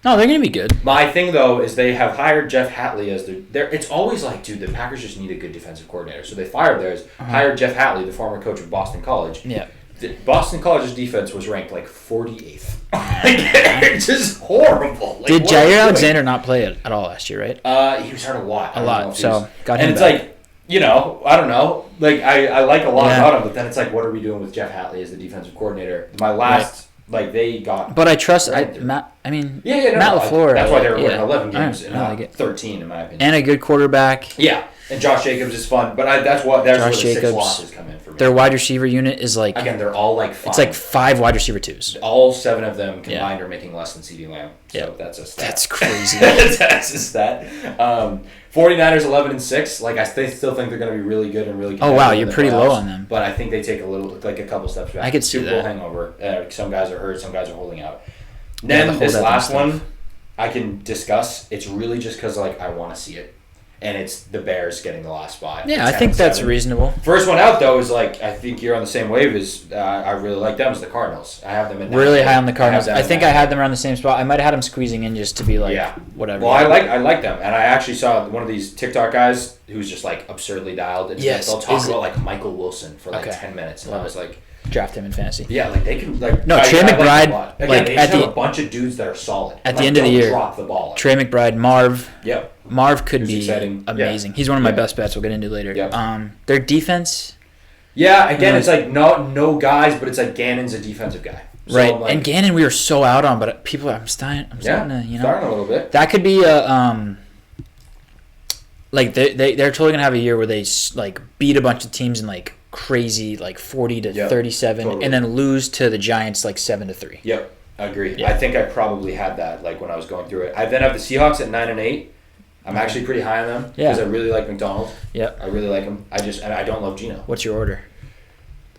No, they're going to be good. My thing, though, is they have hired Jeff Hatley as their... It's always like, dude, the Packers just need a good defensive coordinator. So they fired theirs, hired Jeff Hatley, the former coach of Boston College. Yeah. Boston College's defense was ranked like 48th. It's just horrible. Like, did Jair Alexander not play it at all last year, right? He was hurt a lot. So got him And it's back. like, I don't know. Like, I like a lot about him, but then it's like, what are we doing with Jeff Hatley as the defensive coordinator? My last... Like they got, but I trust Matt. I mean, Matt LaFleur. That's why they were winning 11 games and not like 13, in my opinion. And a good quarterback. Yeah, and Josh Jacobs is fun, but that's where the 6 losses come in for me. Their wide receiver unit is like again, they're all like fine. It's like 5 wide receiver 2s. All 7 of them combined are making less than CeeDee Lamb. So that's a stat. That's crazy. That's a stat. 49ers 11-6. Like I still think they're going to be really good and really. Oh wow, you're pretty low on them. But I think they take a couple steps back. I could see Super Bowl that. hangover. Some guys are hurt. Some guys are holding out. Then this last one, I can discuss. It's really just because I want to see it, and it's the Bears getting the last spot. Yeah, I think that's reasonable. First one out though is I think you're on the same wave as I really like them as the Cardinals. I have them at really high on the Cardinals. I think I had them around the same spot. I might have had them squeezing in just to be whatever. Well, I like them, and I actually saw one of these TikTok guys who's just absurdly dialed. And they'll talk about Michael Wilson for 10 minutes, and I was like. Draft him in fantasy. Yeah, they can No, Trey McBride. Again, they just have a bunch of dudes that are solid. At the end of the year, drop the ball. Trey McBride, Marv. Yep. Marv could be amazing. He's one of my best bets. We'll get into later. Yep. Their defense. Yeah, again, it's no guys, but it's Gannon's a defensive guy. So right, and Gannon we were so out on, but people, I'm starting to, starting a little bit. That could be a they're totally gonna have a year where they beat a bunch of teams in crazy 40 to 37 totally. And then lose to the Giants 7-3. Yep, I agree. Yeah. I think I probably had that when I was going through it. I then have the Seahawks at 9-8. I'm actually pretty high on them because I really like McDonald. Yep. I really like him. I don't love Geno. What's your order?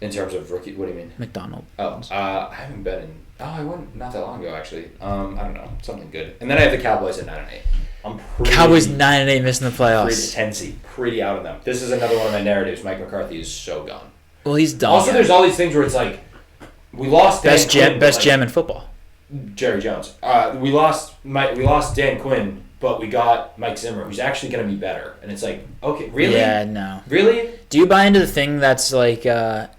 In terms of rookie, what do you mean? McDonald. Oh, I haven't been in. Oh, I went not that long ago actually. I don't know, something good. And then I have the Cowboys at 9-8. Cowboys 9-8 missing the playoffs. Pretty out of them. This is another one of my narratives. Mike McCarthy is so gone. Well, he's done. Also, there's all these things where it's we lost best gem in football. Jerry Jones. We lost Dan Quinn, but we got Mike Zimmer, who's actually going to be better. And it's like, okay, really? Yeah, no. Really? Do you buy into the thing that's like the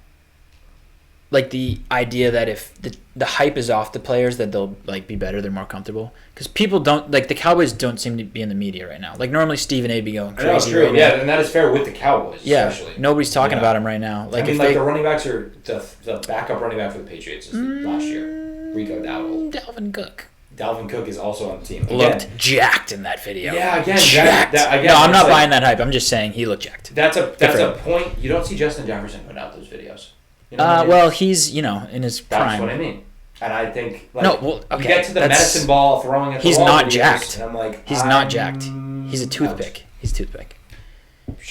idea that if the hype is off the players, that they'll like be better, they're more comfortable? Because people don't like the Cowboys don't seem to be in the media right now. Like normally Stephen A. be going crazy. That's true. Right yeah, now. and that is fair with the Cowboys. Yeah, especially. nobody's talking about him right now. Like the running backs are the backup running back for the Patriots is last year. Rico Dowdle. Dalvin Cook. Dalvin Cook is also on the team. Looked jacked in that video. Yeah, again, jacked. Again, no, I'm not buying that hype. I'm just saying he looked jacked. That's a point. You don't see Justin Jefferson put out those videos. You know well, he's in his prime. That's what I mean. And I think you get to the medicine ball throwing at the he's wall not videos, jacked. And I'm like, he's not jacked. He's a toothpick. He's a toothpick.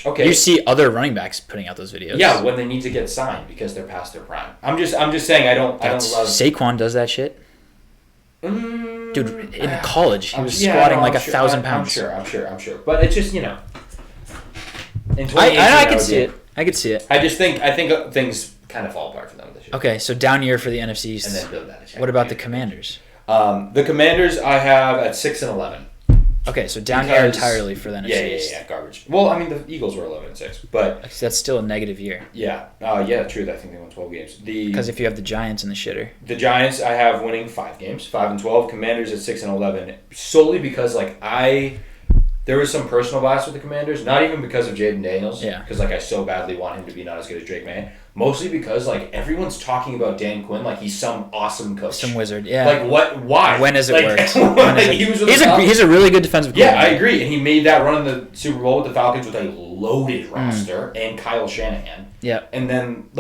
Okay. You see other running backs putting out those videos. Yeah, when they need to get signed because they're past their prime. I'm just saying I don't love Saquon does that shit. Dude, in college he was squatting like 1,000 pounds. I'm sure. But it's just, in 2018, I could see it. I could see it. I think things kind of fall apart for them this year. Okay, so down year for the NFC East. And then build that. What about the Commanders? The Commanders I have at 6-11. Okay, so down here entirely for the NFC East. Yeah, garbage. Well, I mean the Eagles were 11-6, but that's still a negative year. Yeah, true. I think they won 12 games. Because if you have the Giants in the shitter. The Giants I have winning 5 games, 5-12. Commanders at 6-11, solely because there was some personal bias with the Commanders, not even because of Jaden Daniels. Yeah. Because I so badly want him to be not as good as Drake May. Mostly because everyone's talking about Dan Quinn like he's some awesome coach, some wizard. Yeah. What? Why? When has it worked? He's a really good defensive player. Yeah, I agree, and he made that run in the Super Bowl with the Falcons with a loaded roster and Kyle Shanahan. Yeah. And then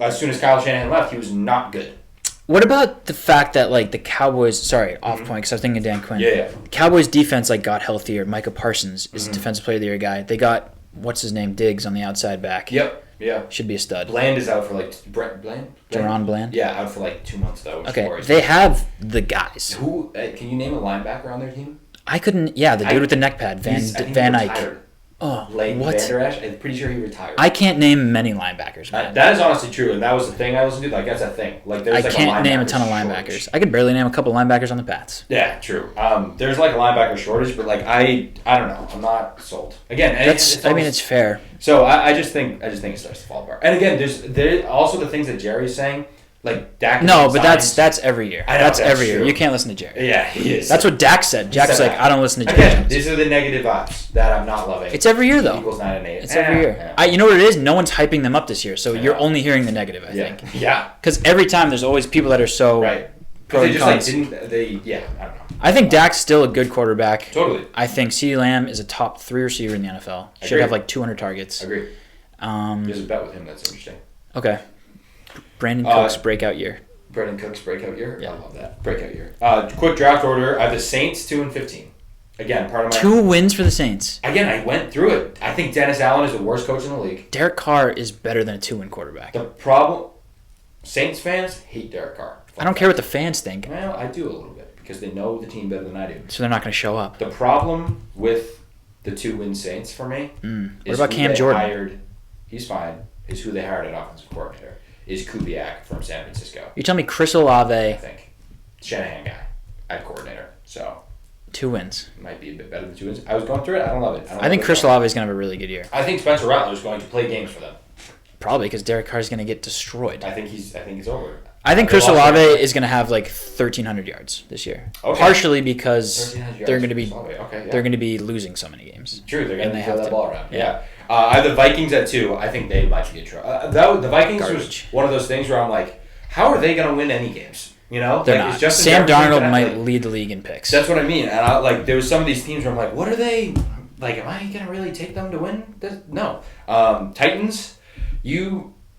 as soon as Kyle Shanahan left, he was not good. What about the fact that the Cowboys? Sorry, off point because I was thinking of Dan Quinn. Yeah. The Cowboys defense got healthier. Micah Parsons is a defensive player of the year guy. They got what's his name Diggs on the outside back. Yep. Yeah. Should be a stud. Bland is out for Brett Bland. Deron Bland. Yeah, out for 2 months though. Okay, they have the guys. Who can you name a linebacker on their team? I couldn't. Yeah, the dude with the neck pad, Van Eyck. Oh, what? Van Der Esch? I'm pretty sure he retired. I can't name many linebackers, man. That is honestly true, and that was the thing I listened to. That's a thing. There's I can't name a ton of linebackers. Shortage. I could barely name a couple linebackers on the Pats. Yeah, true. There's a linebacker shortage, but I don't know. I'm not sold. Again, it's fair. So I just think it starts to fall apart. And again, there's also the things that Jerry's saying. Dak. No, but that's every year. I know, that's every true. year. You can't listen to Jerry. Yeah, he is. That's what Dak said. Jack's I don't listen to Jerry. Again, these are the negative vibes that I'm not loving. It's every year though. Equals 9-8. It's every year. You know what it is? No one's hyping them up this year, so you're only hearing the negative. I think. Yeah. Because every time there's always people that are so right. Pro they and just cons. I don't know. I think Dak's still a good quarterback. Totally. I think CeeDee Lamb is a top 3 receiver in the NFL. Should have 200 targets. Agree. There's a bet with him that's interesting. Okay. Brandon Cooks breakout year. Brandon Cooks breakout year? Yeah. I love that. Breakout year. Quick draft order. I have the Saints 2-15. Again, part of my... 2 wins for the Saints. Again, I went through it. I think Dennis Allen is the worst coach in the league. Derek Carr is better than a 2-win quarterback. The problem... Saints fans hate Derek Carr. I don't care what the fans think. Well, I do a little bit because they know the team better than I do. So they're not going to show up. The problem with the 2-win Saints for me is what about Cam Jordan? He's fine. Is who they hired at offensive coordinator. Is Kubiak from San Francisco. You're telling me Chris Olave... I think. Shanahan guy at coordinator. So... 2 wins. Might be a bit better than 2 wins. I was going through it. I don't love it. I think Chris Olave is going to have a really good year. I think Spencer Rattler is going to play games for them. Probably because Derek Carr is going to get destroyed. I think he's over. I think Chris Olave is going to have 1,300 yards this year. Okay. Partially because they're going to be they're going to be losing so many games. True, they're going to throw that ball around. Yeah. I have the Vikings at 2. I think they might get trouble. The Vikings was one of those things where I'm like, how are they going to win any games? You know, they're not. Sam Darnold might lead the league in picks. That's what I mean. And there was some of these teams where I'm like, what are they? Am I going to really take them to win? No. Titans.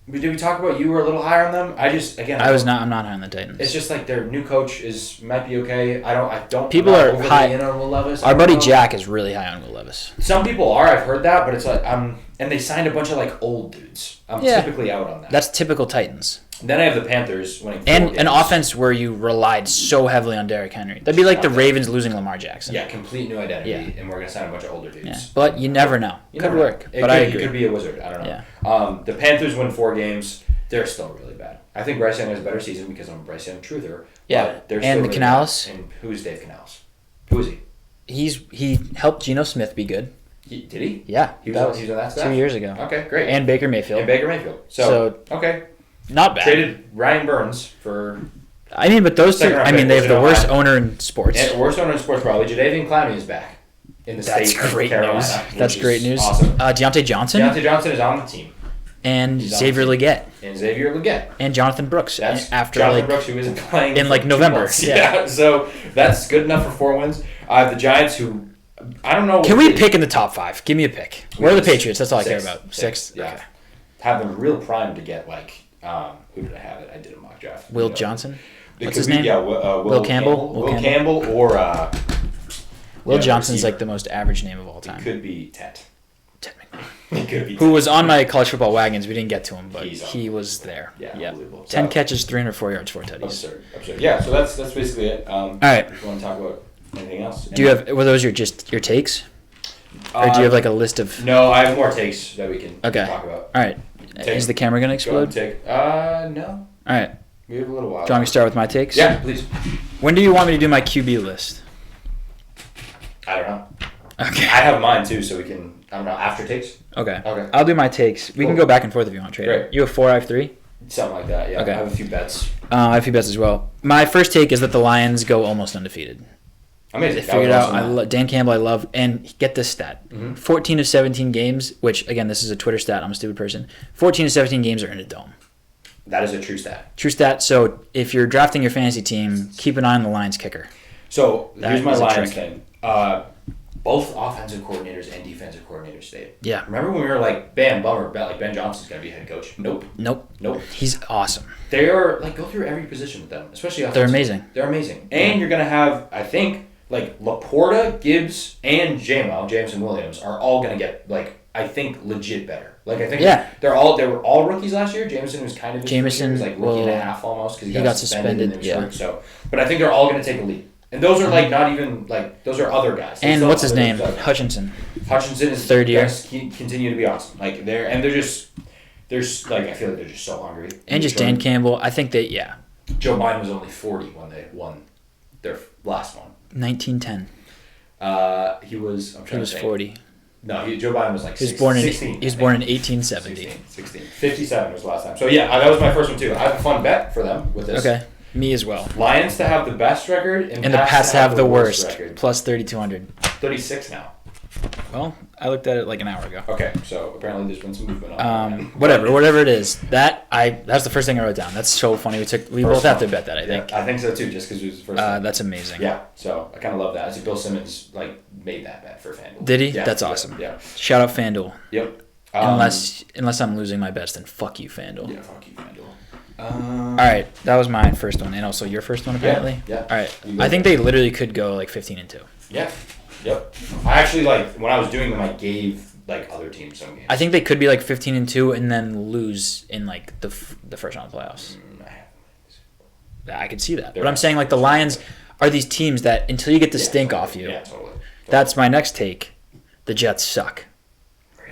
Did we talk about you were a little higher on them? I'm not high on the Titans. It's just their new coach might be okay. I don't. People are high in on Will Levis. Our buddy Jack is really high on Will Levis. Some people are. I've heard that, but it's and they signed a bunch of old dudes. I'm typically out on that. That's typical Titans. Then I have the Panthers winning 4 games. An offense where you relied so heavily on Derrick Henry. That'd be like the Ravens losing Lamar Jackson. Yeah, complete new identity, and we're going to sign a bunch of older dudes. Yeah. But you never know. Could work. I agree. It could be a wizard. I don't know. Yeah. The Panthers win 4 games. They're still really bad. I think Bryce Young has a better season because I'm a Bryce Young truther. Yeah. They're and still Canales. And who's Dave Canales? Who is he? he helped Geno Smith be good. Did he? Yeah. He was on that staff? 2 years ago. Okay, great. And Baker Mayfield. So okay. Not bad. Traded Ryan Burns for... I mean, but those two... I mean, they have the worst owner in sports. Yeah, worst owner in sports, probably. Jadeveon Clowney is back in the state of Carolina. That's great news. Awesome. Deontay Johnson. Deontay Johnson is on the team. And Xavier Legette. And Jonathan Brooks. That's after Jonathan Brooks, who isn't playing in November. Yeah, so that's good enough for 4 wins. The Giants, who I don't know. Can we pick in the top 5? Give me a pick. Where are the Patriots? That's all I care about. 6. Yeah. Okay. Have them real primed to get who did I have it? I did a mock draft. Will Johnson. What's his name? Yeah, Will Campbell. Will Campbell or Will Johnson's like the most average name of all time. It could be Ted. Who was on my college football wagons. We didn't get to him, but he was there. Yeah, unbelievable. 10 catches, 304 yards, 4 tutties. Absurd. Yeah, so that's basically it. All right. If you want to talk about anything else? Were those your takes? Or do you have like a list of... No, I have more takes that we can talk about. All right. Is the camera going to explode? No. All right. We have a little while. Do you want me to start with my takes? Yeah, please. When do you want me to do my QB list? I don't know. Okay. I have mine too, so we can, I don't know, after takes? Okay. I'll do my takes. We can go back and forth if you want, Trader. Great. You have 4, I have 3? Something like that, yeah. Okay. I have a few bets. I have a few bets as well. My first take is that the Lions go almost undefeated. Amazing. They figured out. Dan Campbell, I love. And get this stat. 14 of 17 games, which, again, this is a Twitter stat. I'm a stupid person. 14 of 17 games are in a dome. That is a true stat. True stat. So if you're drafting your fantasy team, keep an eye on the Lions kicker. So here's my Lions thing. Both offensive coordinators and defensive coordinators stayed. Yeah. Remember when we were like, bam, bummer, like Ben Johnson's going to be head coach? Nope. He's awesome. They are, go through every position with them, especially offensive. They're amazing. And you're going to have, I think, Laporta, Gibbs, and Jameson Williams are all going to get, I think, legit better. I think they were all rookies last year. Jameson was kind of rookie and a half almost because he got suspended. But I think they're all going to take a leap. And those are not even those are other guys. And what's his name? Hutchinson. Hutchinson is third year. Continue to be awesome. I feel like they're just so hungry. And just Dan Campbell. I think Joe Biden was only 40 when they won their last one. 1910. He was 40. No, Joe Biden was 16. He was born in 1870. 16. 57 was the last time. So yeah, that was my first one too. I have a fun bet for them with this. Okay. Me as well. Lions to have the best record and the Pats to have the worst record. Plus 3,200. 36 now. Well, I looked at it an hour ago. Okay, so apparently there's been some movement on whatever it is. That's the first thing I wrote down. That's so funny. We both have to bet that, I think. I think so too, just because it was the first time. That's amazing. Yeah, so I kind of love that. I see Bill Simmons made that bet for FanDuel. Did he? Yeah, that's awesome. Yeah. Shout out FanDuel. Yep. Unless I'm losing my bets, then fuck you, FanDuel. Yeah, fuck you, FanDuel. All right, that was my first one, and also your first one apparently. Yeah. All right, I think they literally could go 15-2. Yeah. Yep. I actually when I was doing them, I gave other teams some games. I think they could be 15-2 and then lose in the first round of the playoffs. I could see that. But I'm saying the Lions are these teams that until you get the stink off you. Yeah, totally. That's my next take. The Jets suck.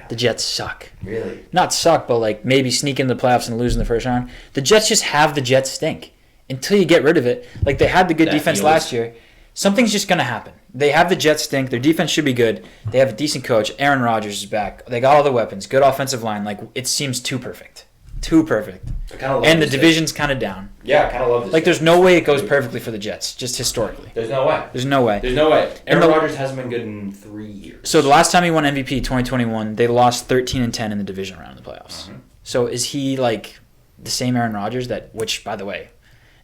The Jets suck. Really? Not suck, but maybe sneak in the playoffs and lose in the first round. The Jets just have the Jets stink. Until you get rid of it, they had the good defense last year. Something's just going to happen. They have the Jets stink. Their defense should be good. They have a decent coach. Aaron Rodgers is back. They got all the weapons. Good offensive line. It seems too perfect. Too perfect. And the division's kind of down. Yeah, I kind of love this. There's no way it goes perfectly for the Jets, just historically. There's no way. Aaron Rodgers hasn't been good in 3 years. So the last time he won MVP, 2021, they lost 13-10 in the division round of the playoffs. Mm-hmm. So is he the same Aaron Rodgers which, by the way,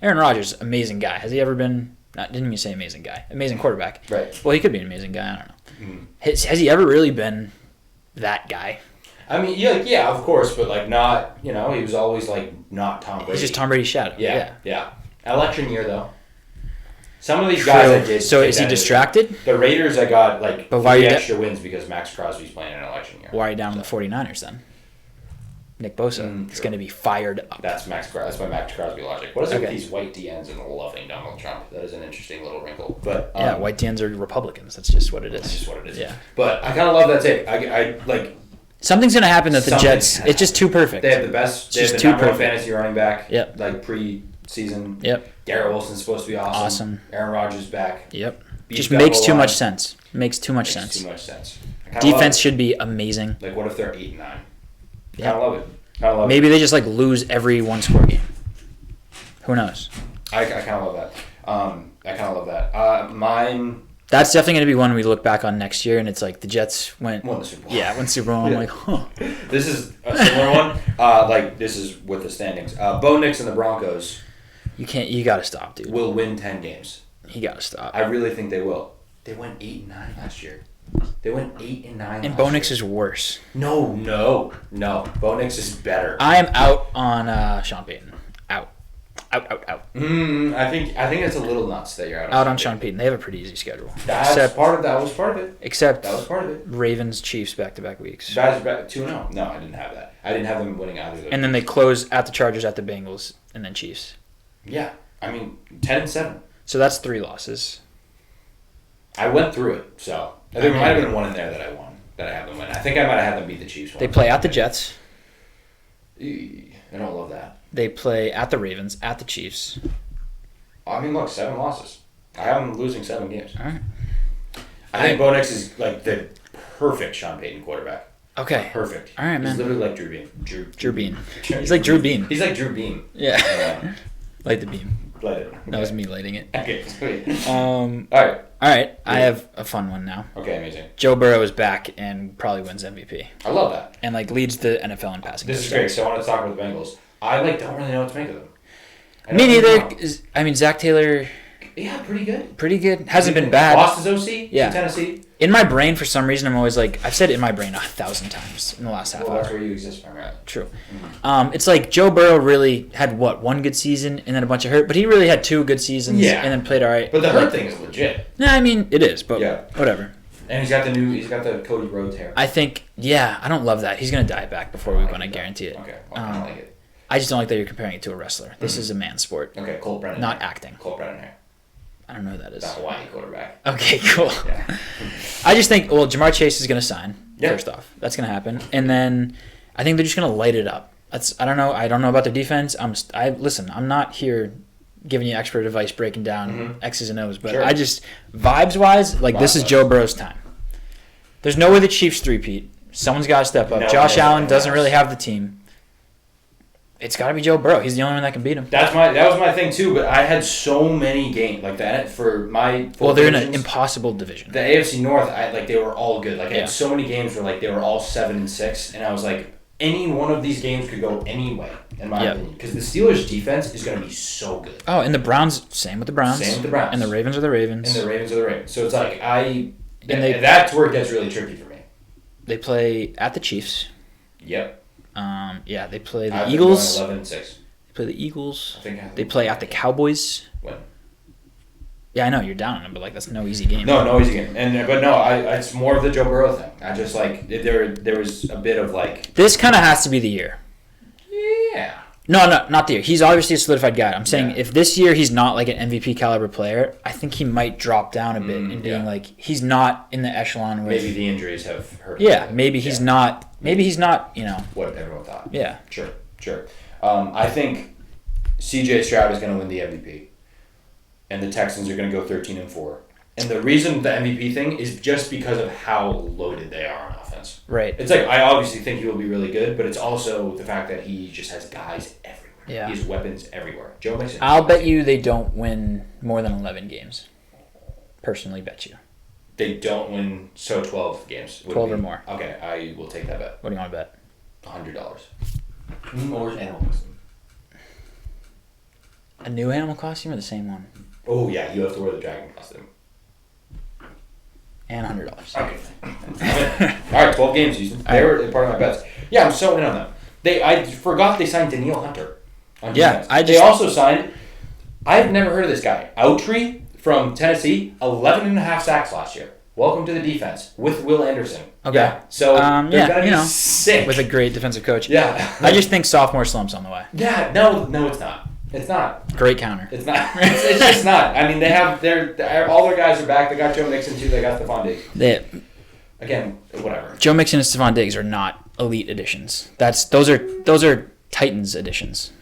Aaron Rodgers, amazing guy. Has he ever been... didn't even say amazing guy. Amazing quarterback. Right. Well, he could be an amazing guy. I don't know. Mm-hmm. Has he ever really been that guy? I mean, yeah, of course, but not, he was always not Tom Brady. He's just Tom Brady's shadow. Yeah. Election year, though. Some of these guys I did. So is he distracted? The Raiders, I got but why 3 extra wins because Max Crosby's playing an election year. Why are you down on the 49ers then? Nick Bosa is going to be fired up. That's my Max Crosby logic. What is it with these white DNs and loving Donald Trump? That is an interesting little wrinkle. But white DNs are Republicans. That's just what it is. That's just what it is. Yeah. But I kind of love that take. I something's going to happen that the Jets... It's just too perfect. They have the best... They have the number one fantasy running back. Yep. Pre-season. Yep. Garrett Wilson's supposed to be awesome. Aaron Rodgers back. Yep. Just makes too much sense. Makes too much sense. Too much sense. Defense should be amazing. Like, what if they're 8-9? Yeah. I love it. Maybe they just like lose every one-score game. Who knows? I kind of love that. Mine. That's definitely going to be one we look back on next year, and it's like the Jets won the Super Bowl. Yeah, won Super Bowl. I'm like, huh. This is a similar one. This is with the standings. Bo Nix and the Broncos. You got to stop, dude. Will win 10 games. You got to stop. I really think they will. They went 8-9 last year. They went 8-9. And Bo Nix is worse. No. Bo Nix is better. I am out on Sean Payton. Out. I think it's a little nuts that you're out on Sean Payton. They have a pretty easy schedule. That was part of it. Except that was part of it. Ravens, Chiefs, back-to-back weeks. 2-0. No, I didn't have that. I didn't have them winning either of those. And then they close at the Chargers, at the Bengals, and then Chiefs. Yeah, 10-7. So that's 3 losses. I went through it, so there might have been one in there that I won, that I have them win. I think I might have had them beat the Chiefs. They play at the Jets. I don't love that. They play at the Ravens, at the Chiefs. I mean, look, 7 losses. I have them losing 7 games. All right. I think Bo Nix is like the perfect Sean Payton quarterback. Okay. Perfect. All right, man. He's literally like Drew Beam. Drew Beam. He's like Drew Beam. He's like Drew Beam. Yeah. Light the beam. Light it. Okay. That was me lighting it. Okay, sweet. All right. I have a fun one now. Okay, amazing. Joe Burrow is back and probably wins MVP. I love that. And leads the NFL in passing. This is great. So I want to talk about the Bengals. I don't really know what to make of them. Me neither. Zach Taylor. Yeah, pretty good. Pretty good. Hasn't been bad. Lost his OC to Tennessee. In my brain, for some reason, I'm always I've said it in my brain 1,000 times in the last half hour. That's where you exist primarily. True. Mm-hmm. It's like Joe Burrow really had, one good season and then a bunch of hurt, but he really had 2 good seasons and then played all right. But the hurt thing is legit. No, I mean, it is, but whatever. And he's got the Cody Rhodes hair. I think, I don't love that. He's going to die back before we win, I guarantee it. Okay, well, I don't like it. I just don't like that you're comparing it to a wrestler. This is a man sport. Okay, Colt Brennan. Not acting. Colt Brennan hair. I don't know who that is. The Hawaii quarterback. Okay, cool. Yeah. I just think, Jamar Chase is going to sign, first off. That's going to happen. And then I think they're just going to light it up. I don't know. I don't know about their defense. Listen, I'm not here giving you expert advice breaking down X's and O's, but I just, vibes-wise, this is Joe Burrow's time. There's no way the Chiefs three-peat. Someone's got to step up. Josh Allen doesn't really have the team. It's got to be Joe Burrow. He's the only one that can beat him. That was my thing too. But I had so many games like that for my. They're in an impossible division. The AFC North, they were all good. I had so many games where they were all 7-6, and I was like, any one of these games could go any way in my opinion, because the Steelers' defense is going to be so good. Oh, and the Browns, same with the Browns. And the Ravens are the Ravens. So it's that's where it gets really tricky for me. They play at the Chiefs. Yep. They play the Eagles. 11-6. They play the Eagles. They play at the Cowboys. When? Yeah, I know you're down on them, but that's no easy game. No easy game. It's more of the Joe Burrow thing. I just there was a bit of This kind of has to be the year. Yeah. No, not the year. He's obviously a solidified guy. I'm saying if this year he's not an MVP caliber player, I think he might drop down a bit in being he's not in the echelon with. Maybe the injuries have hurt him. Yeah, maybe he's not. Maybe he's not. What everyone thought. Yeah. Sure. I think C.J. Stroud is going to win the MVP, and the Texans are going to go 13-4. And the reason the MVP thing is just because of how loaded they are on offense. Right. It's I obviously think he will be really good, but it's also the fact that he just has guys everywhere. Yeah. He has weapons everywhere. Joe Mixon. I'll bet you they don't win more than 11 games. Personally bet you. They don't win 12 games. 12 or more. Okay, I will take that bet. What do you want to bet? $100. Or animal costume. A new animal costume or the same one? Oh yeah, you have to wear the dragon costume. And $100. Okay. All right, 12 games, Houston. They were part of my bets. Yeah, I'm so in on them. I forgot they signed Danielle Hunter. They also signed. I've never heard of this guy. Autry from Tennessee, 11.5 sacks last year. Welcome to the defense with Will Anderson. Okay. Yeah. So they're gonna be sick with a great defensive coach. Yeah. I just think sophomore slump's on the way. Yeah. No, it's not. It's not. Great counter. It's not. It's just not. I mean, they have all their guys are back. They got Joe Mixon too. They got Stephon Diggs. Again, whatever. Joe Mixon and Stephon Diggs are not elite additions. Those are Titans additions.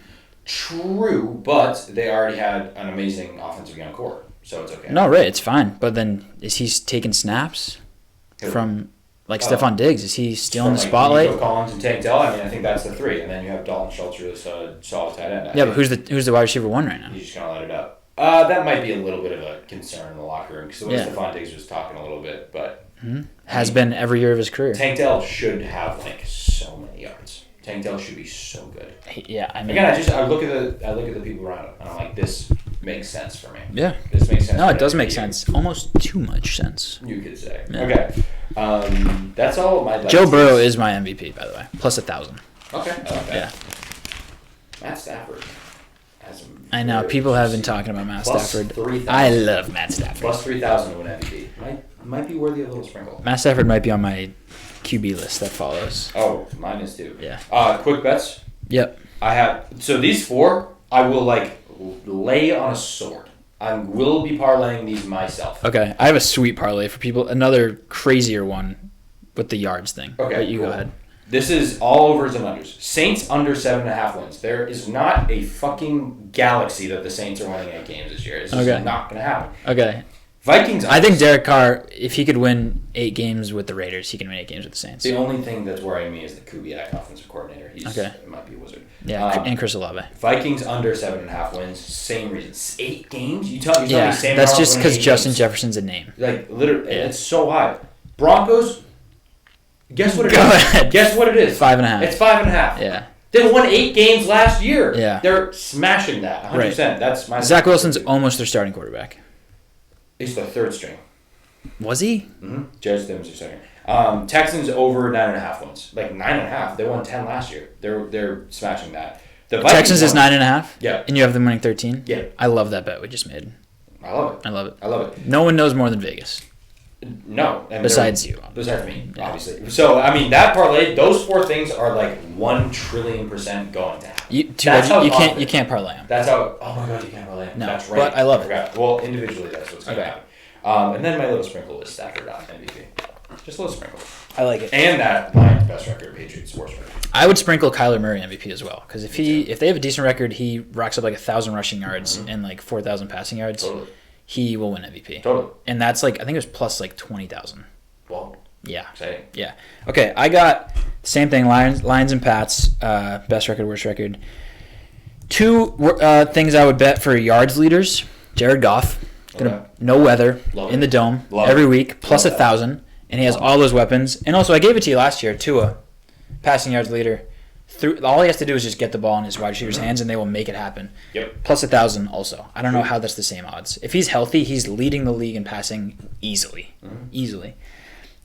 True, but they already had an amazing offensive young core. so it's okay. No, right, it's fine. But then, is he taking snaps from, like, Stephon Diggs? Is he stealing the spotlight? Nico Collins and Tank Dell, I mean, I think that's the three. And then you have Dalton Schultz, who's a solid tight end. Yeah, but who's the wide receiver 1 right now? He's just going to light it up. That might be a little bit of a concern in the locker room, because Stephon Diggs was talking a little bit, but... Has been every year of his career. Tank Dell should have, like, so many yards. Tank Dell should be so good. Yeah, I mean... Again, I look at the people around him, and I'm like, this makes sense for me. Yeah. This makes sense. No, it does make sense. Almost too much sense. You could say. Yeah. Okay. That's all my... Joe Burrow is my MVP, by the way. Plus 1,000. Okay. I like that. Yeah. Matt Stafford. I know. People have been talking about Matt Stafford. 3,000. I love Matt Stafford. Plus 3,000 to win MVP. Might be worthy of a little sprinkle. Matt Stafford might be on my QB list that follows. Oh, mine is too. Yeah. Quick bets. Yep. I have... So these 4, I will, like, lay on a sword. I will be parlaying these myself. Okay. I have a sweet parlay for people. Another crazier one with the yards thing. Okay, But you cool. go ahead. This is all overs and unders. Saints under 7.5 wins. There is not a fucking galaxy that the Saints are winning 8 games this year. It's just not going to happen. Okay. Vikings. I think Derek Carr, if he could win 8 games with the Raiders, he can win 8 games with the Saints. The only thing that's worrying me is the Kubiak offensive coordinator. It might be a wizard. Yeah, and Chris Olave. Vikings under 7.5 wins. Same reason. 8 games? You're telling me Sam that's Darnold's just because winning 8 Justin games? Jefferson's a name. Like, literally, it's so high. Broncos, guess what it Go is? ahead. Guess what it is? 5.5. It's 5.5. Yeah. They won 8 games last year. Yeah. They're smashing that, 100%. Right. That's my... Zach Wilson's almost their starting quarterback. He's the 3rd string. Was he? Mm-hmm. Jared Stidham's their second. Texans over 9.5 wins. Like 9.5. They won 10 last year. They're smashing that. The Vikings Texans is 9.5? Yeah. And you have them winning 13? Yeah. I love that bet we just made. I love it. I love it. No one knows more than Vegas. No. And besides you. Besides me, obviously. So, I mean, that parlay, those 4 things are like 1 trillion% going to happen. You can't parlay them. That's how... Oh my God, you can't parlay them. No, That's right. but I love it. Well, individually, that's what's going to happen. And then my little sprinkle is Stafford MVP. Just a little sprinkle. I like it. And that Lions best record, Patriots worst record. I would sprinkle Kyler Murray MVP as well, because if they have a decent record, he racks up like 1,000 rushing yards and like 4,000 passing yards. Totally. He will win MVP. Totally. And that's like, I think it was plus like 20,000. Well, yeah. exciting. Yeah. Okay, I got the same thing. Lions and Pats, best record, worst record. 2 things I would bet for yards leaders. Jared Goff, no weather in the dome every week, plus 1,000, and he has all those weapons. And also, I gave it to you last year, Tua, passing yards leader. All he has to do is just get the ball in his wide receiver's hands, and they will make it happen. Yep. Plus 1,000 also. I don't know how that's the same odds. If he's healthy, he's leading the league in passing easily. Easily.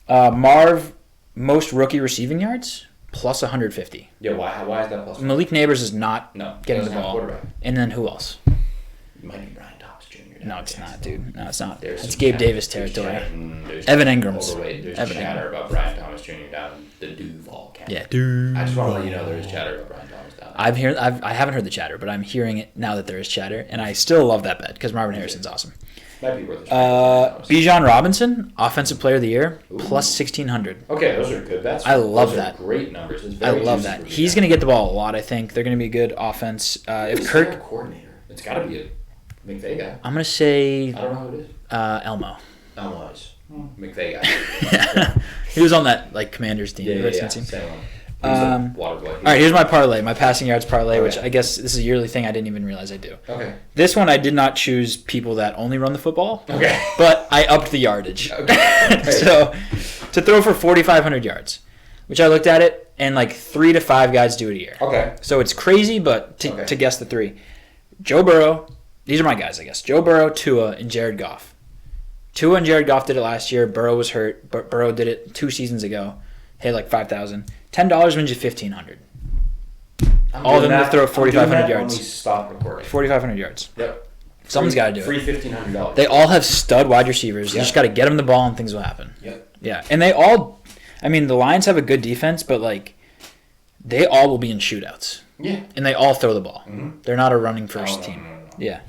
Marv, most rookie receiving yards, plus 150. Yeah, why is that plus? Malik Neighbors is not getting the doesn't have ball. quarterback. And then who else? It might be Brian Thomas Jr. No, it's not, dude. No, it's not. There's It's some Gabe chatter. Davis territory. There's Evan Ingram's. overweight. There's Evan chatter Ingram. about Brian Thomas Jr. down the Duval camp. Yeah, dude. I just want to let you know there is chatter about Brian Thomas down there. I haven't heard the chatter, but I'm hearing it now that there is chatter, and I still love that bet because Marvin Harrison's awesome. Might be worth a Bijan Robinson, Offensive Player of the Year, plus 1,600. Okay, those are good bets. I love those that. Are great numbers. It's I very love juicy that. for He's Bijan. going to get the ball a lot, I think. They're going to be a good offense. If Kirk... coordinator. It's got to be a McVay guy. I'm going to say... I don't know who it is. Elmo. Elmo is. McVay guy. He was on that Commanders team. Yeah. Team. Same one. All right, here's my parlay, my passing yards parlay, which I guess this is a yearly thing I didn't even realize I do. Okay. This one I did not choose people that only run the football. Okay. But I upped the yardage. Okay. So to throw for 4,500 yards, which I looked at it, and 3 to 5 guys do it a year. Okay. So it's crazy, but to guess the 3. Joe Burrow, these are my guys, I guess. Joe Burrow, Tua, and Jared Goff. Tua and Jared Goff did it last year. Burrow was hurt, but Burrow did it 2 seasons ago. Hit $5,000. $10 wins you $1,500. All of them to throw 4,500 yards. When we stop recording. 4,500 yards. Yep. Someone's got to do it. Free $1,500. They all have stud wide receivers. You just got to get them the ball and things will happen. Yep. Yeah, and they all, the Lions have a good defense, but they all will be in shootouts. Yeah. And they all throw the ball. Mm-hmm. They're not a running first team. No. Yeah.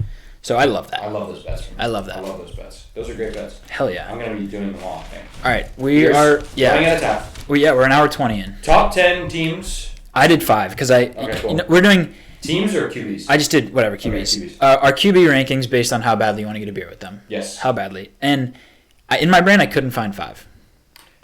So I love that. I love those bets. I love that. I love those bets. Those are great bets. Hell yeah. I'm gonna be doing them all. Okay. All right, we are. Yeah. Running out of time. We're an hour 20 in. Top 10 teams. I did 5 because Okay, cool. we're doing Teams or QBs? I just did whatever QBs. Okay, QBs. Our QB rankings based on how badly you want to get a beer with them. Yes. How badly. And in my brain, I couldn't find 5.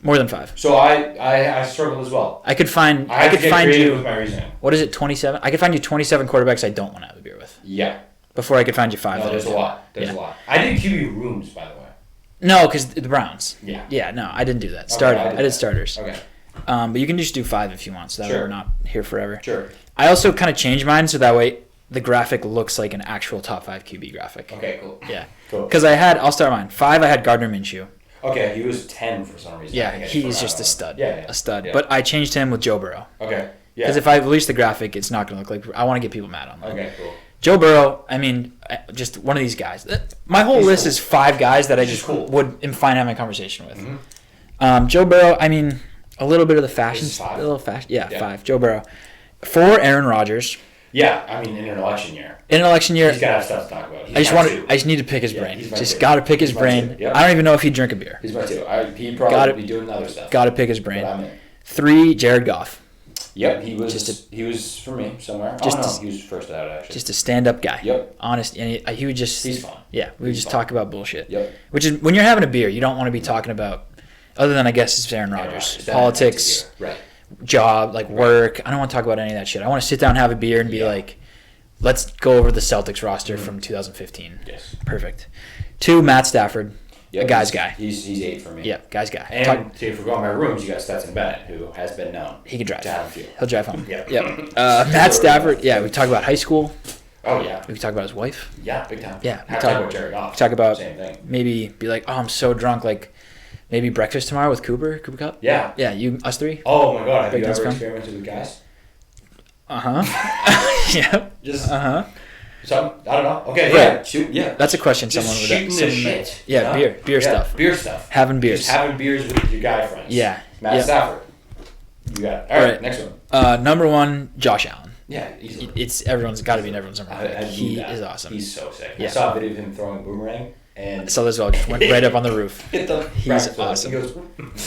More than 5. So I struggled as well. I could find creative you with my reasoning. What is it, 27? I could find you 27 quarterbacks I don't want to have a beer with. Yeah. Before I could find you 5. No, there's a lot. There's a lot. I did QB rooms, by the way. No, because the Browns. Yeah. Yeah, no, I didn't do that. Okay, I did starters. Okay. But you can just do 5 if you want, so that way we're not here forever. Sure. I also kind of changed mine so that way the graphic looks like an actual top 5 QB graphic. Okay, cool. Yeah. Cool. Because I'll start mine. 5, I had Gardner Minshew. Okay, he was 10 for some reason. Yeah, he's just a stud. Yeah. A stud. Yeah. But I changed him with Joe Burrow. Okay. Yeah. Because if I release the graphic, it's not going to look like... I want to get people mad on that. Okay, cool. Joe Burrow, I mean, just one of these guys. My whole list is 5 guys that I just am fine having a conversation with. Mm-hmm. Joe Burrow, I mean, a little bit of the fashion. A little fashion. Yeah, 5. Joe Burrow. 4, Aaron Rodgers. Yeah, I mean, in an election year. In an election year. He's got to have stuff to talk about. I just need to pick his brain. Just got to pick his brain. Yep. I don't even know if he'd drink a beer. He's my 2. He'd probably be doing other stuff. Got to pick his brain. But I'm in. 3, Jared Goff. Yep, he was for me somewhere. He was first out actually. Just a stand-up guy. Yep. Honest, and he would just... He's fun. Yeah, we would just talk about bullshit. Yep. Which is, when you're having a beer, you don't want to be talking about, other than I guess it's Aaron Rodgers, politics, right, job, like work. I don't want to talk about any of that shit. I want to sit down and have a beer and be like, let's go over the Celtics roster from 2015. Yes. Perfect. 2, Matt Stafford. Yep, a guy's guy. He's 8 for me. Yeah, guy's guy. And if we're going by rooms, you got Stetson Bennett, who has been known. He can drive. To have a few. He'll drive home. Yep. Matt Stafford. Yeah, we talk about high school. Oh yeah. We talk about his wife. Yeah, big time. Yeah. We talk about Jared Goff. Talk about same thing. Maybe be like, oh, I'm so drunk. Like maybe breakfast tomorrow with Cooper Cup. Yeah. Yeah, us 3. Oh my God, have you Breakdance ever come? experimented with guys? Yeah. Just Some I don't know. Okay, right. Yeah, shoot, yeah. That's a question just someone would shooting the shit. Yeah, you know? beer stuff. Beer stuff. Having beers. Just having beers with your guy friends. Yeah. Matt Stafford. You got it. All right, next one. Number 1, Josh Allen. Yeah, easily. It's everyone's got to be in everyone's number 1. He is awesome. He's so sick. Yeah. I saw a video of him throwing a boomerang, and so as well just went right up on the roof. Hit the He's awesome. He goes.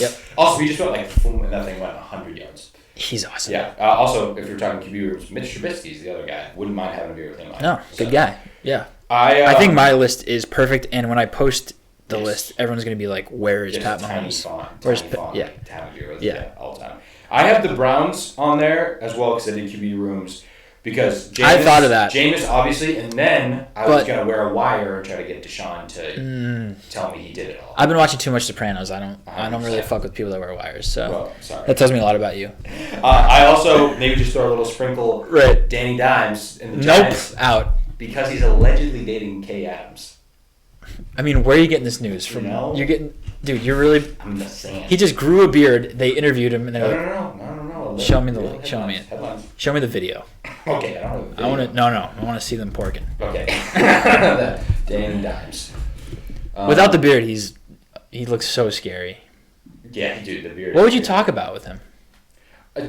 Yep. Also, he just went like boom, and that thing went 100 yards. He's awesome. Yeah. Also, if you're talking QB rooms, Mitch Trubisky's the other guy. Wouldn't mind having a beer with him. No, good guy. Yeah. I think my list is perfect, and when I post the list, everyone's gonna be like, "Where is Pat Mahomes? Where's Pat?" Yeah. To have a beer with all the time. I have the Browns on there as well because I did QB rooms. Because Jameis, I thought of that. Jameis, obviously, and then I was going to wear a wire and try to get Deshaun to tell me he did it all. I've been watching too much Sopranos. I don't really fuck with people that wear wires. So sorry. That tells me a lot about you. I also maybe just throw a little sprinkle Danny Dimes in the Giants. Nope, out. Because he's allegedly dating Kay Adams. I mean, where are you getting this news from? You're getting, dude. You're really. I'm just saying. He just grew a beard. They interviewed him, and they're like, no. Show me the link. Show me it. Headlines. Show me the video. Okay, I don't know. I want to. No. I want to see them porking. Okay. Danny Dimes. Without the beard, he looks so scary. Yeah, dude, the beard. What would you talk about with him?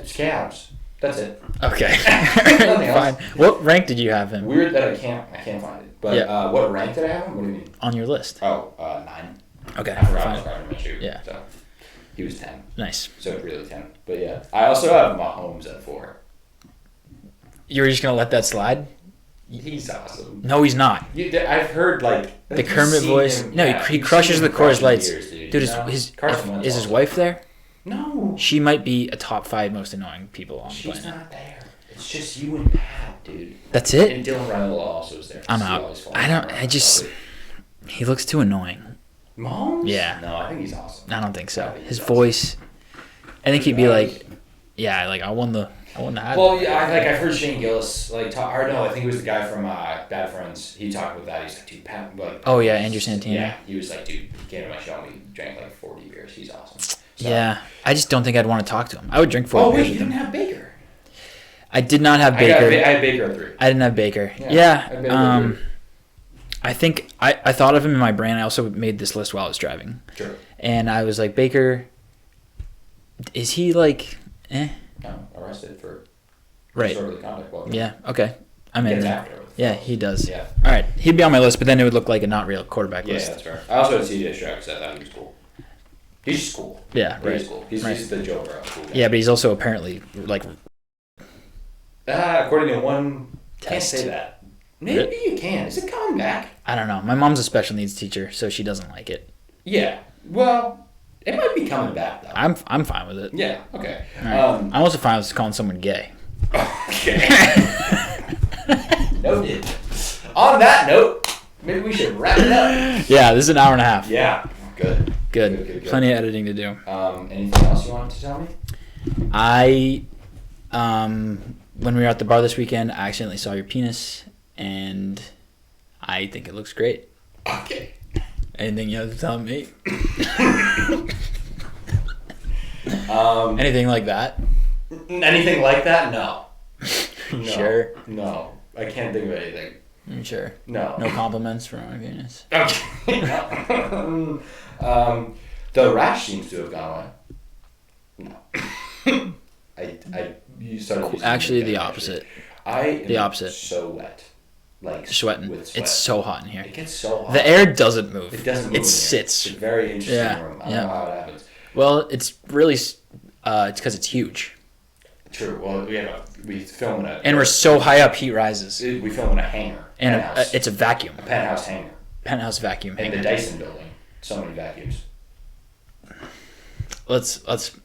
Scabs. That's it. Okay. Nothing else. Fine. What rank did you have him? Weird that I can't find it. But what rank did I have him? What do you mean? On your list. Oh, 9. Okay. I forgot Fine. I was Gardner Minshew. Yeah. So he was 10. Nice. So really 10. But yeah, I also have Mahomes at 4. You were just gonna let that slide? He's awesome. No, he's not. I've heard like the Kermit voice. He crushes the Coors Lights. Dude, is his wife there? No. She might be a top 5 most annoying people on the planet. She's not there. It's just you and Pat, dude. That's it? And Dylan Raiola also is there. I'm out. He looks too annoying. Mahomes? Yeah. No, I think he's awesome. I don't think so. His voice. I think he'd be like, yeah, like I won the hat. Well, yeah, I've heard Shane Gillis I think it was the guy from Bad Friends. He talked about that. He's like, dude, Pat, like. Oh yeah, Andrew Santino. Yeah, he was like, dude, he came to my show and he drank like 40 beers. He's awesome. So. Yeah, I just don't think I'd want to talk to him. I would drink 40 beers with him. You didn't have Baker. I did not have Baker. I had Baker at 3. I didn't have Baker. I think I thought of him in my brain. I also made this list while I was driving. Sure. And I was like, Baker, is he like, No, arrested for disorderly conduct. Well, yeah, okay. I'm in there. Yeah, he does. Yeah. All right, he'd be on my list, but then it would look like a not real quarterback list. Yeah, that's fair. I also had CJ Stroud because I thought he was cool. He's just cool. Yeah, right. He's cool. He's the Joe Burrow cool guy. Yeah, but he's also apparently like. According to one Can't say that. Maybe you can. Is it coming back? I don't know. My mom's a special needs teacher, so she doesn't like it. Yeah. Well, it might be coming back though. I'm fine with it. Yeah. Okay. Right. I'm also fine with calling someone gay. Okay. Noted. On that note, maybe we should wrap it up. Yeah, this is an hour and a half. Yeah. Good. Good. Plenty of editing to do. Anything else you wanted to tell me? When we were at the bar this weekend, I accidentally saw your penis, and I think it looks great. Okay. Anything you have to tell me? Anything like that? Anything like that? No. Sure. No. I can't think of anything. Sure. No. No compliments for my penis. Okay. The rash seems to have gone away. No. You started. Actually, the opposite. The opposite. So wet, like sweating. With sweat. It's so hot in here. It gets so hot. The air doesn't move. It doesn't move. It sits. It's a very interesting room. I don't know how it happens. Well, it's really it's because it's huge. True. Well, we film in a. And we're so high up, heat rises. We film in a hangar. And it's a vacuum. A penthouse hangar. Penthouse vacuum in hangar. the Dyson building. So many vacuums. Let's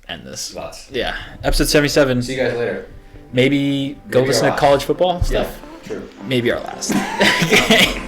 end this. Lots. Yeah. Episode 77. See you guys later. Maybe go listen to college football stuff. Yeah, true. Maybe our last. Okay.